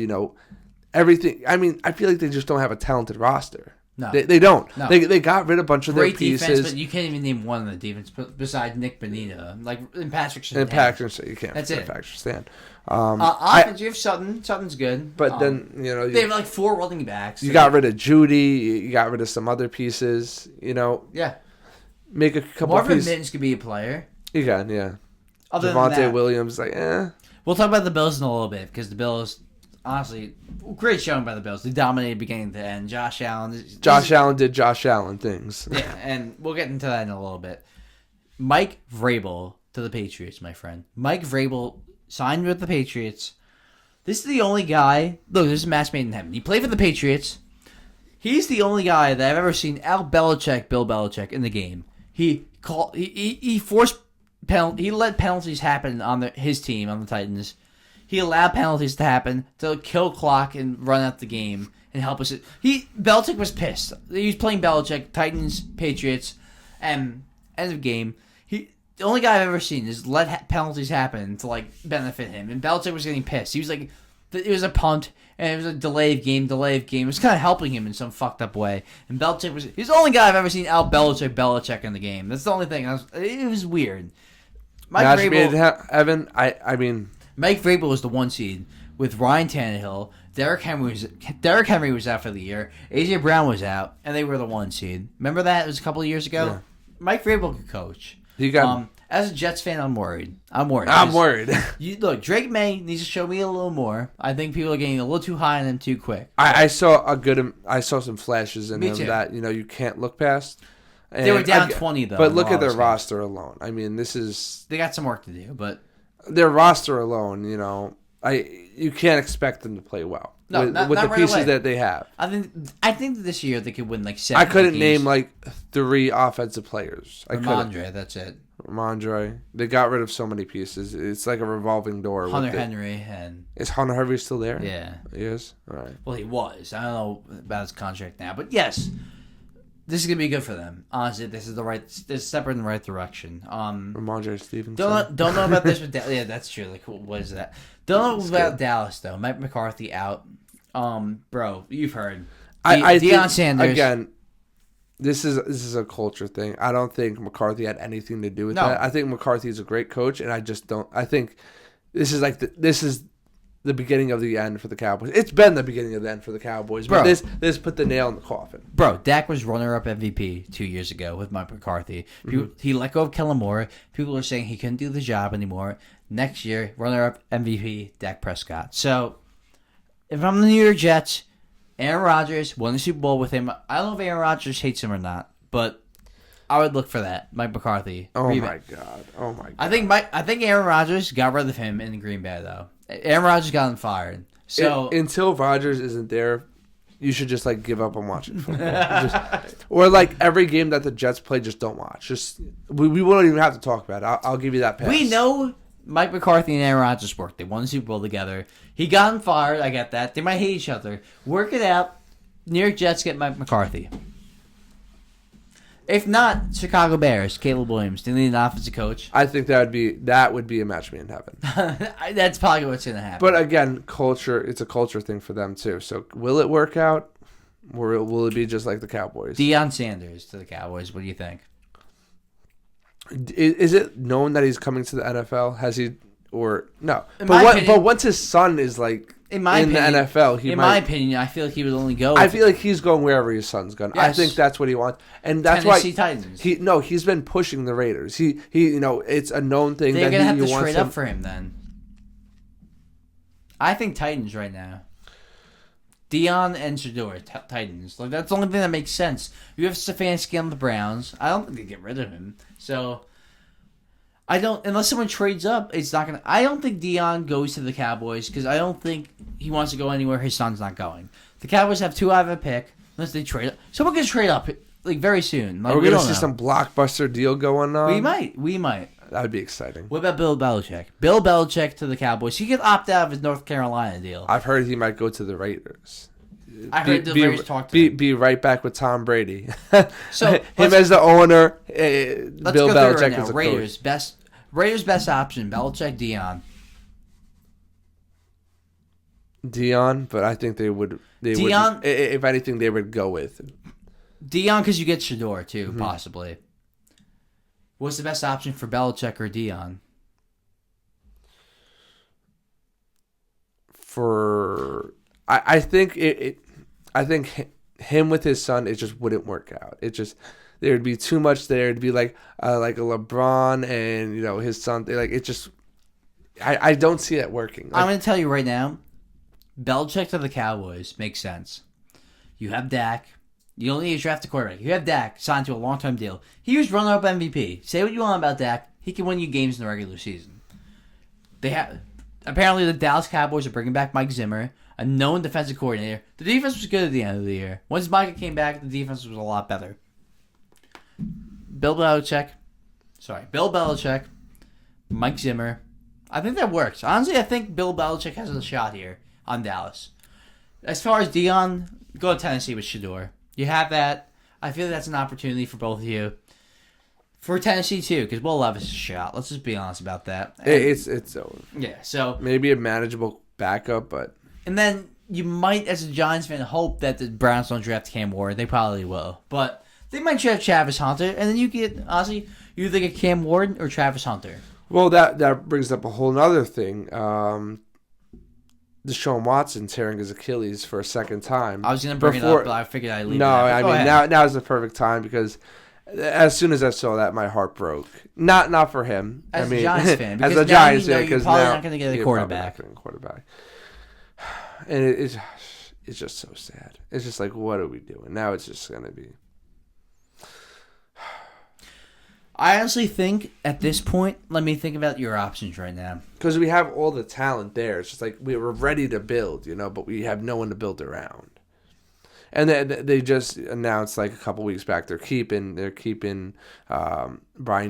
everything. I mean, I feel like they just don't have a talented roster. No. They don't. No. They got rid of a bunch of their pieces. Great defense, but you can't even name one on the defense besides Nick Bonita. Like, and Patrick Surtain. You can't. That's it. Patrick Surtain. Offense, you have Sutton. Sutton's good. But then, they have like 4 running backs. You got rid of Judy. You got rid of some other pieces. Yeah. Make a couple Marvin pieces. Mittens could be a player. You can, yeah. Other Javonte than that, Williams, like, eh. We'll talk about the Bills in a little bit, because the Bills... Honestly, great showing by the Bills. They dominated beginning to end. Josh Allen did Josh Allen things. Yeah, and we'll get into that in a little bit. Mike Vrabel to the Patriots, my friend. Mike Vrabel signed with the Patriots. This is the only guy... Look, this is a match made in heaven. He played for the Patriots. He's the only guy that I've ever seen Bill Belichick, in the game. He let penalties happen on his team, on the Titans. He allowed penalties to happen to kill clock and run out the game and help us. Belichick was pissed. He was playing Belichick, Titans, Patriots, and end of game. The only guy I've ever seen is let penalties happen to benefit him. And Belichick was getting pissed. He was like, it was a punt and it was a delay of game. It was kind of helping him in some fucked up way. And he's the only guy I've ever seen out Belichick in the game. That's the only thing. It was weird. Mike Vrabel, Evan, I mean. Mike Vrabel was the 1 seed with Ryan Tannehill. Derrick Henry was out for the year. A.J. Brown was out, and they were the 1 seed. Remember that? It was a couple of years ago. Yeah. Mike Vrabel could coach. As a Jets fan, I'm worried. Look, Drake May needs to show me a little more. I think people are getting a little too high on him too quick. I saw some flashes in him that you can't look past. And they were down 20 though. But look at their roster alone. I mean, they got some work to do, but. Their roster alone, you can't expect them to play well with the right pieces away. That they have. I think this year they could win 7. I couldn't name 3 offensive players. Ramondre, that's it. Ramondre. They got rid of so many pieces. It's like a revolving door. Hunter Henry and is Hunter Henry still there? yeah, he is. All right. well, he was. I don't know about his contract now, but yes, this is gonna be good for them. Honestly, this is this is a step in the right direction. Ramondre Stevenson. Don't know about this with yeah, that's true. Like, what is that? Don't know about Dallas though. Mike McCarthy out. Bro, you've heard. I Deion think, Sanders again. This is a culture thing. I don't think McCarthy had anything to do with that. I think McCarthy's a great coach, and I just don't. I think this is the beginning of the end for the Cowboys. It's been the beginning of the end for the Cowboys, but this put the nail in the coffin. Bro, Dak was runner-up MVP 2 years ago with Mike McCarthy. He let go of Kellen Moore. People are saying he couldn't do the job anymore. Next year, runner-up MVP, Dak Prescott. So, if I'm the New York Jets, Aaron Rodgers won the Super Bowl with him. I don't know if Aaron Rodgers hates him or not, but I would look for that. Mike McCarthy. Oh my god. I think Aaron Rodgers got rid of him in Green Bay though. Aaron Rodgers got him fired. So until Rodgers isn't there, you should just like give up on watching football. Or like every game that the Jets play, just don't watch. Just we won't even have to talk about it. I'll give you that pass. We know Mike McCarthy and Aaron Rodgers worked. They won the Super Bowl together. He got him fired. I get that. They might hate each other. Work it out. New York Jets get Mike McCarthy. If not, Chicago Bears, Caleb Williams. They need an offensive coach. I think that would be a match made in heaven. That's probably what's going to happen. But again, culture. It's a culture thing for them too. So will it work out, or will it be just like the Cowboys? Deion Sanders to the Cowboys. What do you think? Is it known that he's coming to the NFL? Has he or no? But once his son is like in the NFL, my opinion, I feel like he would only go. I feel like he's going wherever his son's going. Yes. I think that's what he wants, and that's Tennessee why Titans. He's been pushing the Raiders. He it's a known thing. They're gonna have to trade up for him then. I think Titans right now. Deion and Shador, Titans. Like that's the only thing that makes sense. You have Stefanski on the Browns. I don't think they get rid of him. So I don't, unless someone trades up, it's not gonna. I don't think Deion goes to the Cowboys because I don't think he wants to go anywhere his son's not going. The Cowboys have too high of a pick unless they trade up. Someone can trade up like very soon. Like, are we gonna see some blockbuster deal going on? We might. That would be exciting. What about Bill Belichick? Bill Belichick to the Cowboys. He could opt out of his North Carolina deal. I've heard he might go to the Raiders. I heard the Raiders talk to him. Be right back with Tom Brady. So him as the owner, let's Bill go Belichick right now. as a Raiders coach. Raiders best option, Belichick, Deion, but I think they would. Deion, if anything, they would go with Deion because you get Shador too, possibly. What's the best option for Belichick or Deion? I think I think him with his son, it just wouldn't work out. It just there'd be too much there. It'd be like a LeBron and his son. It just I don't see it working. I'm going to tell you right now, Belichick to the Cowboys makes sense. You have Dak. You don't need to draft a quarterback. You have Dak signed to a long-term deal. He was runner-up MVP. Say what you want about Dak. He can win you games in the regular season. Apparently, the Dallas Cowboys are bringing back Mike Zimmer, a known defensive coordinator. The defense was good at the end of the year. Once Micah came back, the defense was a lot better. Bill Belichick, Mike Zimmer. I think that works. Honestly, I think Bill Belichick has a shot here on Dallas. As far as Deion, go to Tennessee with Shador. You have that. I feel like that's an opportunity for both of you. For Tennessee, too, because Will Levis is a shot. Let's just be honest about that. It's yeah, so maybe a manageable backup, but... And then you might, as a Giants fan, hope that the Browns don't draft Cam Ward. They probably will. But they might draft Travis Hunter, and then you get, honestly, you either get Cam Ward or Travis Hunter. Well, that brings up a whole other thing. Deshaun Watson tearing his Achilles for a second time. I was going to bring it up, but I figured I'd leave it out. No, I mean, now is the perfect time because as soon as I saw that, my heart broke. Not for him. As a Giants fan. As a Giants fan, because you're probably not going to get a quarterback. And it's just so sad. It's just like, what are we doing? Now it's just going to be... I honestly think, at this point, let me think about your options right now. Because we have all the talent there. It's just like we're ready to build, but we have no one to build around. And they just announced like a couple weeks back they're keeping Brian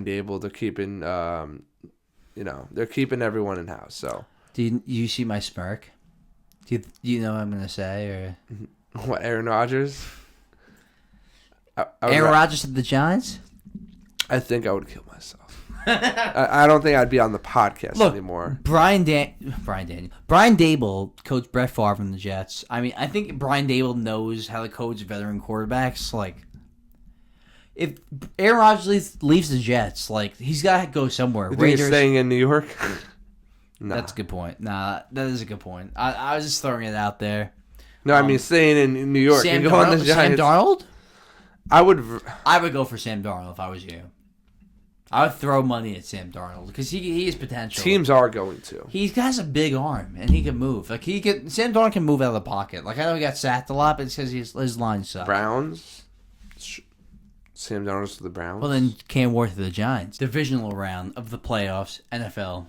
Dable. They're keeping they're keeping everyone in house. So Do you see my smirk? Do you know what I'm gonna say or what? Aaron Rodgers. Aaron Rodgers of the Giants? I think I would kill myself. I don't think I'd be on the podcast anymore. Brian Dable coached Brett Favre from the Jets. I mean, I think Brian Dable knows how to coach veteran quarterbacks. Like, if Aaron Rodgers leaves the Jets, like, he's got to go somewhere. You think he's staying in New York? Nah. That's a good point. Nah, that is a good point. I was just throwing it out there. No, I mean, staying in New York. Sam Darnold? I would go for Sam Darnold if I was you. I would throw money at Sam Darnold because he has potential. Teams are going to. He has a big arm and he can move. Like Sam Darnold can move out of the pocket. Like I know he got sacked a lot, but it's because his line sucks. Browns. Sam Darnold's to the Browns. Well, then Cam Ward to the Giants. Divisional round of the playoffs, NFL,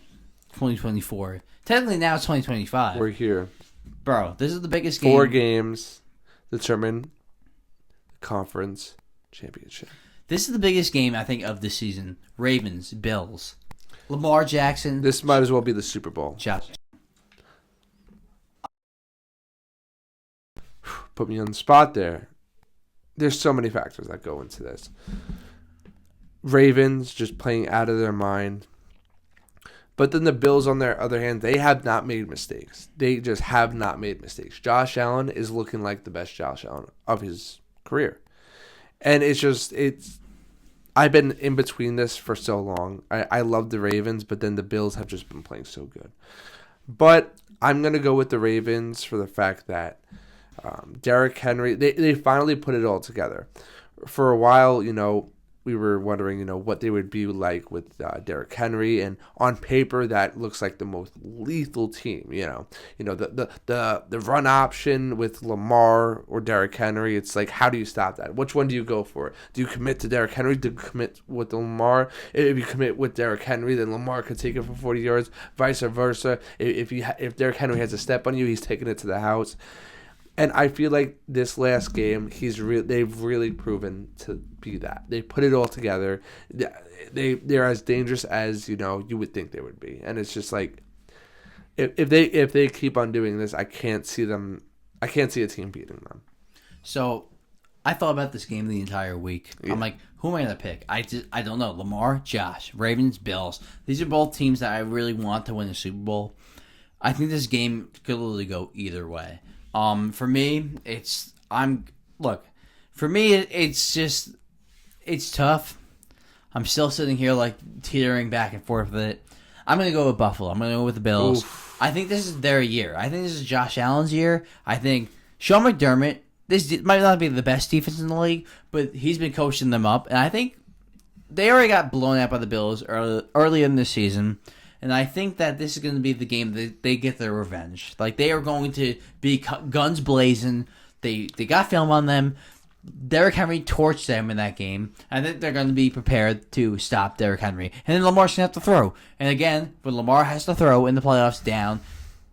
2024. Technically now it's 2025. We're here, bro. This is the biggest game. 4 games determine the conference championship. This is the biggest game, I think, of the season. Ravens, Bills. Lamar Jackson. This might as well be the Super Bowl. Josh. Put me on the spot there. There's so many factors that go into this. Ravens just playing out of their mind. But then the Bills, on their other hand, they have not made mistakes. They just have not made mistakes. Josh Allen is looking like the best Josh Allen of his career. And I've been in between this for so long. I love the Ravens, but then the Bills have just been playing so good. But I'm going to go with the Ravens for the fact that Derrick Henry, they finally put it all together. For a while, we were wondering, what they would be like with Derrick Henry, and on paper that looks like the most lethal team. The run option with Lamar or Derrick Henry. It's like, how do you stop that? Which one do you go for? Do you commit to Derrick Henry? Do you commit with Lamar? If you commit with Derrick Henry, then Lamar could take it for 40 yards. Vice versa. If Derrick Henry has a step on you, he's taking it to the house. And I feel like this last game, they've really proven to be that. They put it all together. They're as dangerous as you would think they would be. And it's just like, if they keep on doing this, I can't see a team beating them. So, I thought about this game the entire week. Yeah. I'm like, who am I gonna pick? I don't know. Lamar, Josh, Ravens, Bills. These are both teams that I really want to win the Super Bowl. I think this game could literally go either way. For me, it's tough. I'm still sitting here like teetering back and forth with it. I'm gonna go with Buffalo. I'm gonna go with the Bills. Oof. I think this is their year. I think this is Josh Allen's year. I think Sean McDermott. This might not be the best defense in the league, but he's been coaching them up, and I think they already got blown out by the Bills early in the season. And I think that this is going to be the game that they get their revenge. Like, they are going to be guns blazing. They got film on them. Derrick Henry torched them in that game. I think they're going to be prepared to stop Derrick Henry. And then Lamar's going to have to throw. And again, when Lamar has to throw in the playoffs down,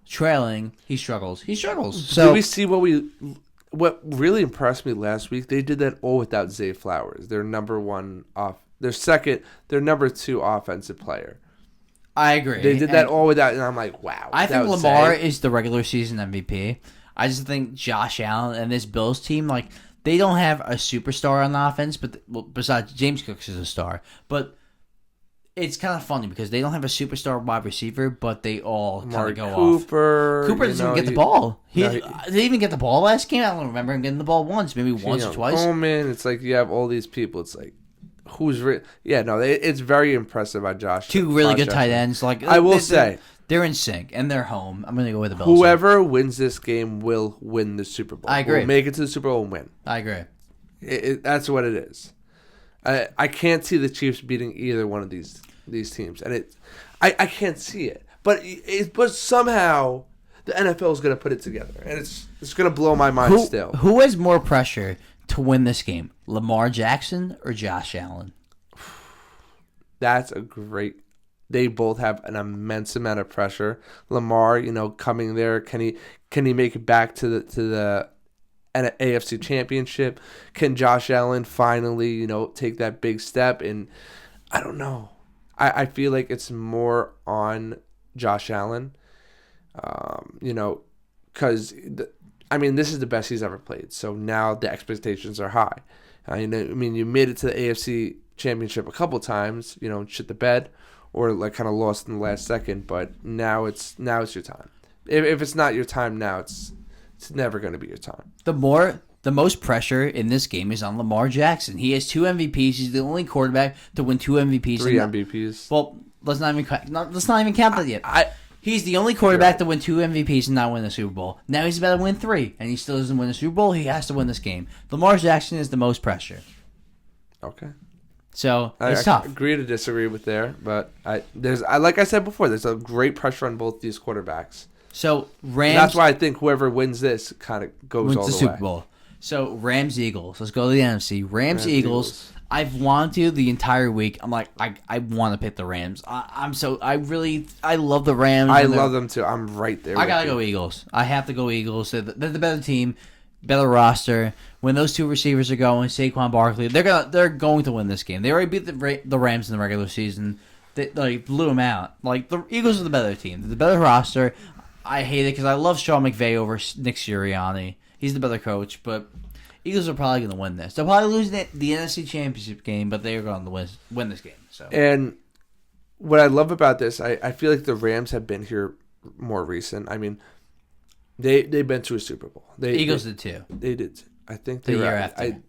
trailing, he struggles. So, did we see what really impressed me last week? They did that all without Zay Flowers. Their number 2 offensive player. I agree. They did that all without, and I'm like, wow. I think Lamar is the regular season MVP. I just think Josh Allen and this Bills team, like, they don't have a superstar on the offense, but besides James Cooks is a star. But it's kind of funny because they don't have a superstar wide receiver, but they all kind of go Cooper, off. Cooper doesn't even get the ball. Did he even get the ball last game? I don't remember him getting the ball once, maybe once or twice. Oh, man, it's like you have all these people. It's like, it's very impressive by Josh. 2 really good tight ends. Like I will say, they're in sync and they're home. I'm going to go with the Bills. Whoever wins this game will win the Super Bowl. I agree. Will make it to the Super Bowl and win. I agree. That's what it is. I can't see the Chiefs beating either one of these teams, and I can't see it. But somehow the NFL is going to put it together, and it's going to blow my mind still. Who has more pressure to win this game, Lamar Jackson or Josh Allen? That's a great. They both have an immense amount of pressure. Lamar, coming there, can he make it back to the an AFC championship? Can Josh Allen finally, take that big step? And I don't know. I feel like it's more on Josh Allen, because, this is the best he's ever played. So now the expectations are high. You made it to the AFC championship a couple times, shit the bed or like kind of lost in the last second. But now it's your time. If it's not your time now, it's never going to be your time. The most pressure in this game is on Lamar Jackson. He has 2 MVPs. He's the only quarterback to win 2 MVPs. 3 MVPs. Well, let's not even count that yet. He's the only quarterback to win 2 MVPs and not win the Super Bowl. Now he's about to win 3, and he still doesn't win the Super Bowl. He has to win this game. Lamar Jackson is the most pressure. Okay. So it's tough. I agree to disagree with there, but like I said before, there's a great pressure on both these quarterbacks. So Rams. And that's why I think whoever wins this kind of goes all the way. Super Bowl. So Rams-Eagles. Let's go to the NFC. Rams-Eagles. I've wanted to the entire week. I'm like, I want to pick the Rams. I love the Rams. I love them too. I'm right there. I gotta go Eagles. I have to go Eagles. They're the better team, better roster. When those 2 receivers are going, Saquon Barkley, they're going to win this game. They already beat the Rams in the regular season. They blew them out. Like the Eagles are the better team. They're the better roster. I hate it because I love Sean McVay over Nick Sirianni. He's the better coach, but Eagles are probably going to win this. They'll probably lose the NFC Championship game, but they're going to win this game. So. And what I love about this, I feel like the Rams have been here more recent. They've been to a Super Bowl. The Eagles did too. They did. I think the year after.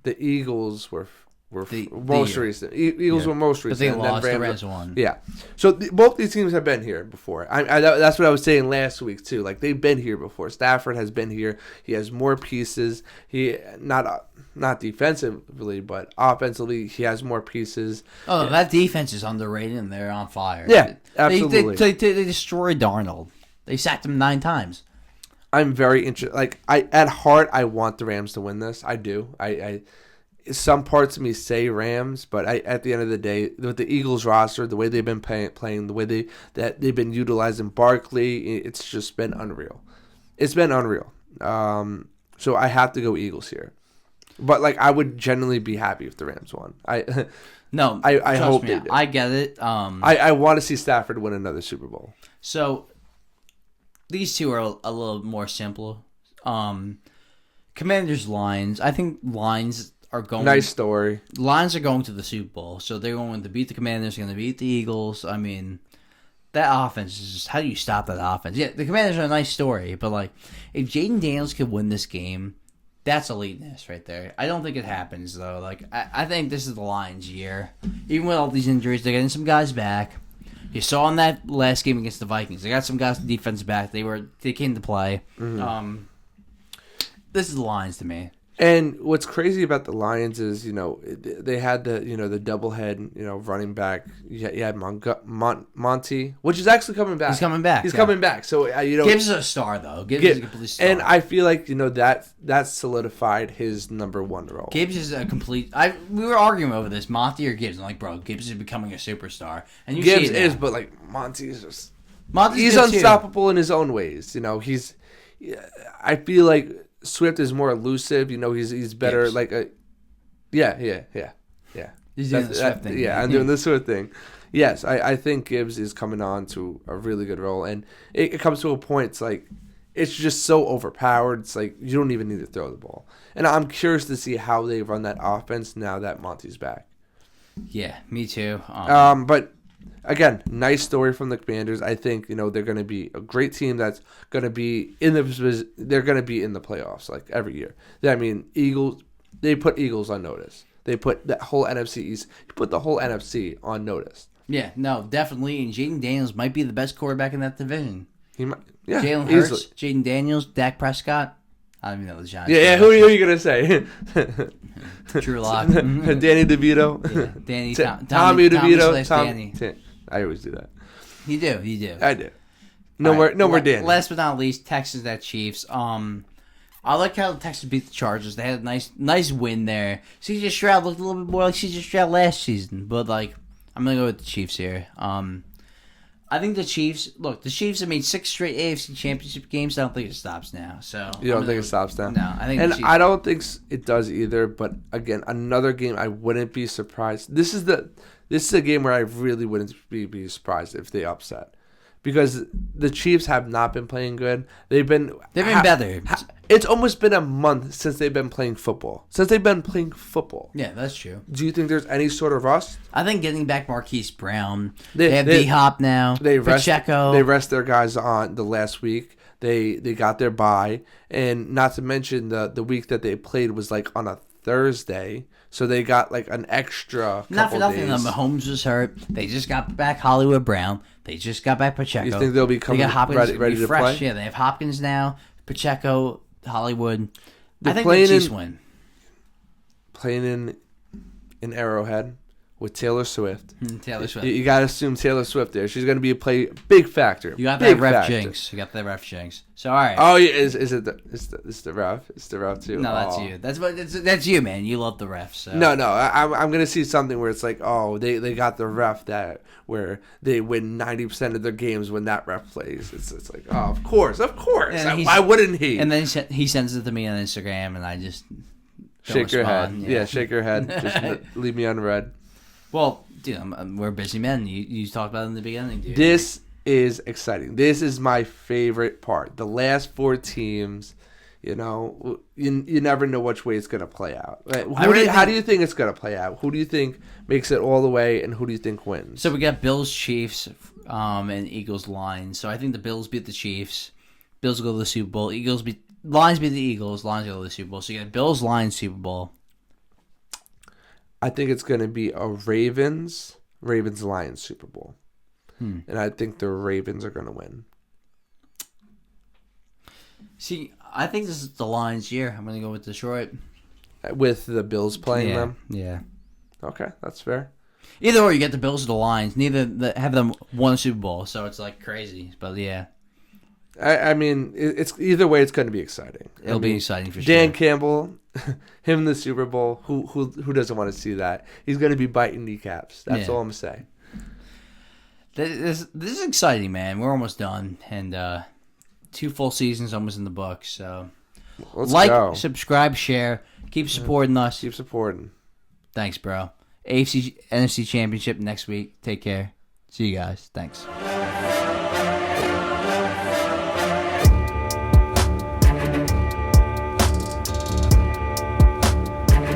The Eagles were most recent. Eagles were most recent. But they lost. The Rams won. Yeah. So both these teams have been here before. That's what I was saying last week too. Like they've been here before. Stafford has been here. He has more pieces. He not defensively, but offensively, he has more pieces. Oh, that defense is underrated, and they're on fire. Yeah, absolutely. They destroyed Darnold. They sacked him 9 times. I'm very interested. Like at heart, I want the Rams to win this. I do. Some parts of me say Rams, but at the end of the day, with the Eagles roster, the way they've been playing, the way they've been utilizing Barkley, it's just been unreal. It's been unreal. So I have to go Eagles here. But I would genuinely be happy if the Rams won. I hope they do. I get it. I want to see Stafford win another Super Bowl. So these two are a little more simple. Commanders Lions. I think Lions are going. Nice story. Lions are going to the Super Bowl, so they're going to beat the Commanders. They're going to beat the Eagles. That offense is just, how do you stop that offense? Yeah, the Commanders are a nice story, but if Jaden Daniels could win this game, that's eliteness right there. I don't think it happens though. I think this is the Lions' year. Even with all these injuries, they're getting some guys back. You saw in that last game against the Vikings, they got some guys on defense back. They came to play. Mm-hmm. This is the Lions to me. And what's crazy about the Lions is, they had the doublehead, running back. You had Monty, which is actually coming back. He's coming back. He's coming back. So Gibbs is a star though. Gibbs is a complete star. And I feel like that solidified his number 1 role. Gibbs is a complete. We were arguing over this, Monty or Gibbs. I'm like, bro, Gibbs is becoming a superstar, and Gibbs is, but Monty is just. Monty's he's unstoppable in his own ways. He's. I feel like Swift is more elusive. He's better. Gibbs. Yeah. He's doing the Swift thing. Yeah, I'm doing this sort of thing. Yes, I think Gibbs is coming on to a really good role, and it comes to a point. It's just so overpowered. It's you don't even need to throw the ball. And I'm curious to see how they run that offense now that Monty's back. Yeah, me too. But again, nice story from the Commanders. I think they're going to be a great team that's going to be they're going to be in the playoffs every year. Eagles. They put Eagles on notice. They put that whole NFC East. Put the whole NFC on notice. Yeah, no, definitely. And Jaden Daniels might be the best quarterback in that division. He might. Yeah, Jalen Hurts, Jaden Daniels, Dak Prescott. I don't even know the Giants. Yeah. Who are you gonna say? Drew Lock. Danny DeVito. Yeah, Danny. Tommy DeVito. Danny. I always do that. You do. I do. No more Danny. Last but not least, Texans at Chiefs. I like how the Texans beat the Chargers. They had a nice win there. C.J. Stroud looked a little bit more like C.J. Stroud last season, but I'm gonna go with the Chiefs here. I think the Chiefs. Look, the Chiefs have made 6 straight AFC Championship games. I don't think it stops now. So You don't think it stops now? No, I think. And the Chiefs, I don't think it does either. But again, another game I wouldn't be surprised. This is a game where I really wouldn't be surprised if they upset, because the Chiefs have not been playing good. They've been better. It's almost been a month since they've been playing football. Yeah, that's true. Do you think there's any sort of rust? I think getting back Marquise Brown. They have D-Hop now. Pacheco. They rest their guys on the last week. They got their bye, and not to mention the week that they played was like on a Thursday, so they got like an extra couple Not for nothing, days. Mahomes was hurt. They just got back Hollywood Brown. They just got back Pacheco. You think they'll be coming ready to play? Yeah, they have Hopkins now, Pacheco, Hollywood. They're I think the Chiefs win. Playing in Arrowhead with Taylor Swift. Taylor Swift. You got to assume Taylor Swift there. She's going to be a big factor. You got that ref jinx. So all right. Oh, yeah, is it the ref? It's the ref too. No, that's you. That's you, man. You love the refs. So. No. I'm gonna see something where it's like, oh, they got the ref that where they win 90% of their games when that ref plays. It's like, oh, of course. Why wouldn't he? And then he sends it to me on Instagram, and I just shake your head. Yeah, shake your head. Just leave me unread. Well, dude, we're busy men. You talked about it in the beginning, dude. This is exciting. This is my favorite part. The last 4 teams, you never know which way it's going to play out. How do you think it's going to play out? Who do you think makes it all the way, and who do you think wins? So we got Bills, Chiefs, and Eagles, Lions. So I think the Bills beat the Chiefs. Bills go to the Super Bowl. Lions beat the Eagles. Lions go to the Super Bowl. So you got Bills, Lions, Super Bowl. I think it's going to be a Ravens-Lions Super Bowl. And I think the Ravens are going to win. See, I think this is the Lions' year. I'm going to go with Detroit. With the Bills playing them? Yeah. Okay, that's fair. Either or, you get the Bills or the Lions. Neither have them won a Super Bowl, so it's like crazy. But yeah. I mean, it's either way, it's going to be exciting. It'll be exciting for sure. Dan Campbell, him in the Super Bowl, who doesn't want to see that? He's going to be biting kneecaps. That's all I'm going to say. This is exciting, man. We're almost done, and 2 full seasons almost in the books. So, let's go. Subscribe, share, keep supporting us. Keep supporting. Thanks, bro. AFC NFC Championship next week. Take care. See you guys. Thanks.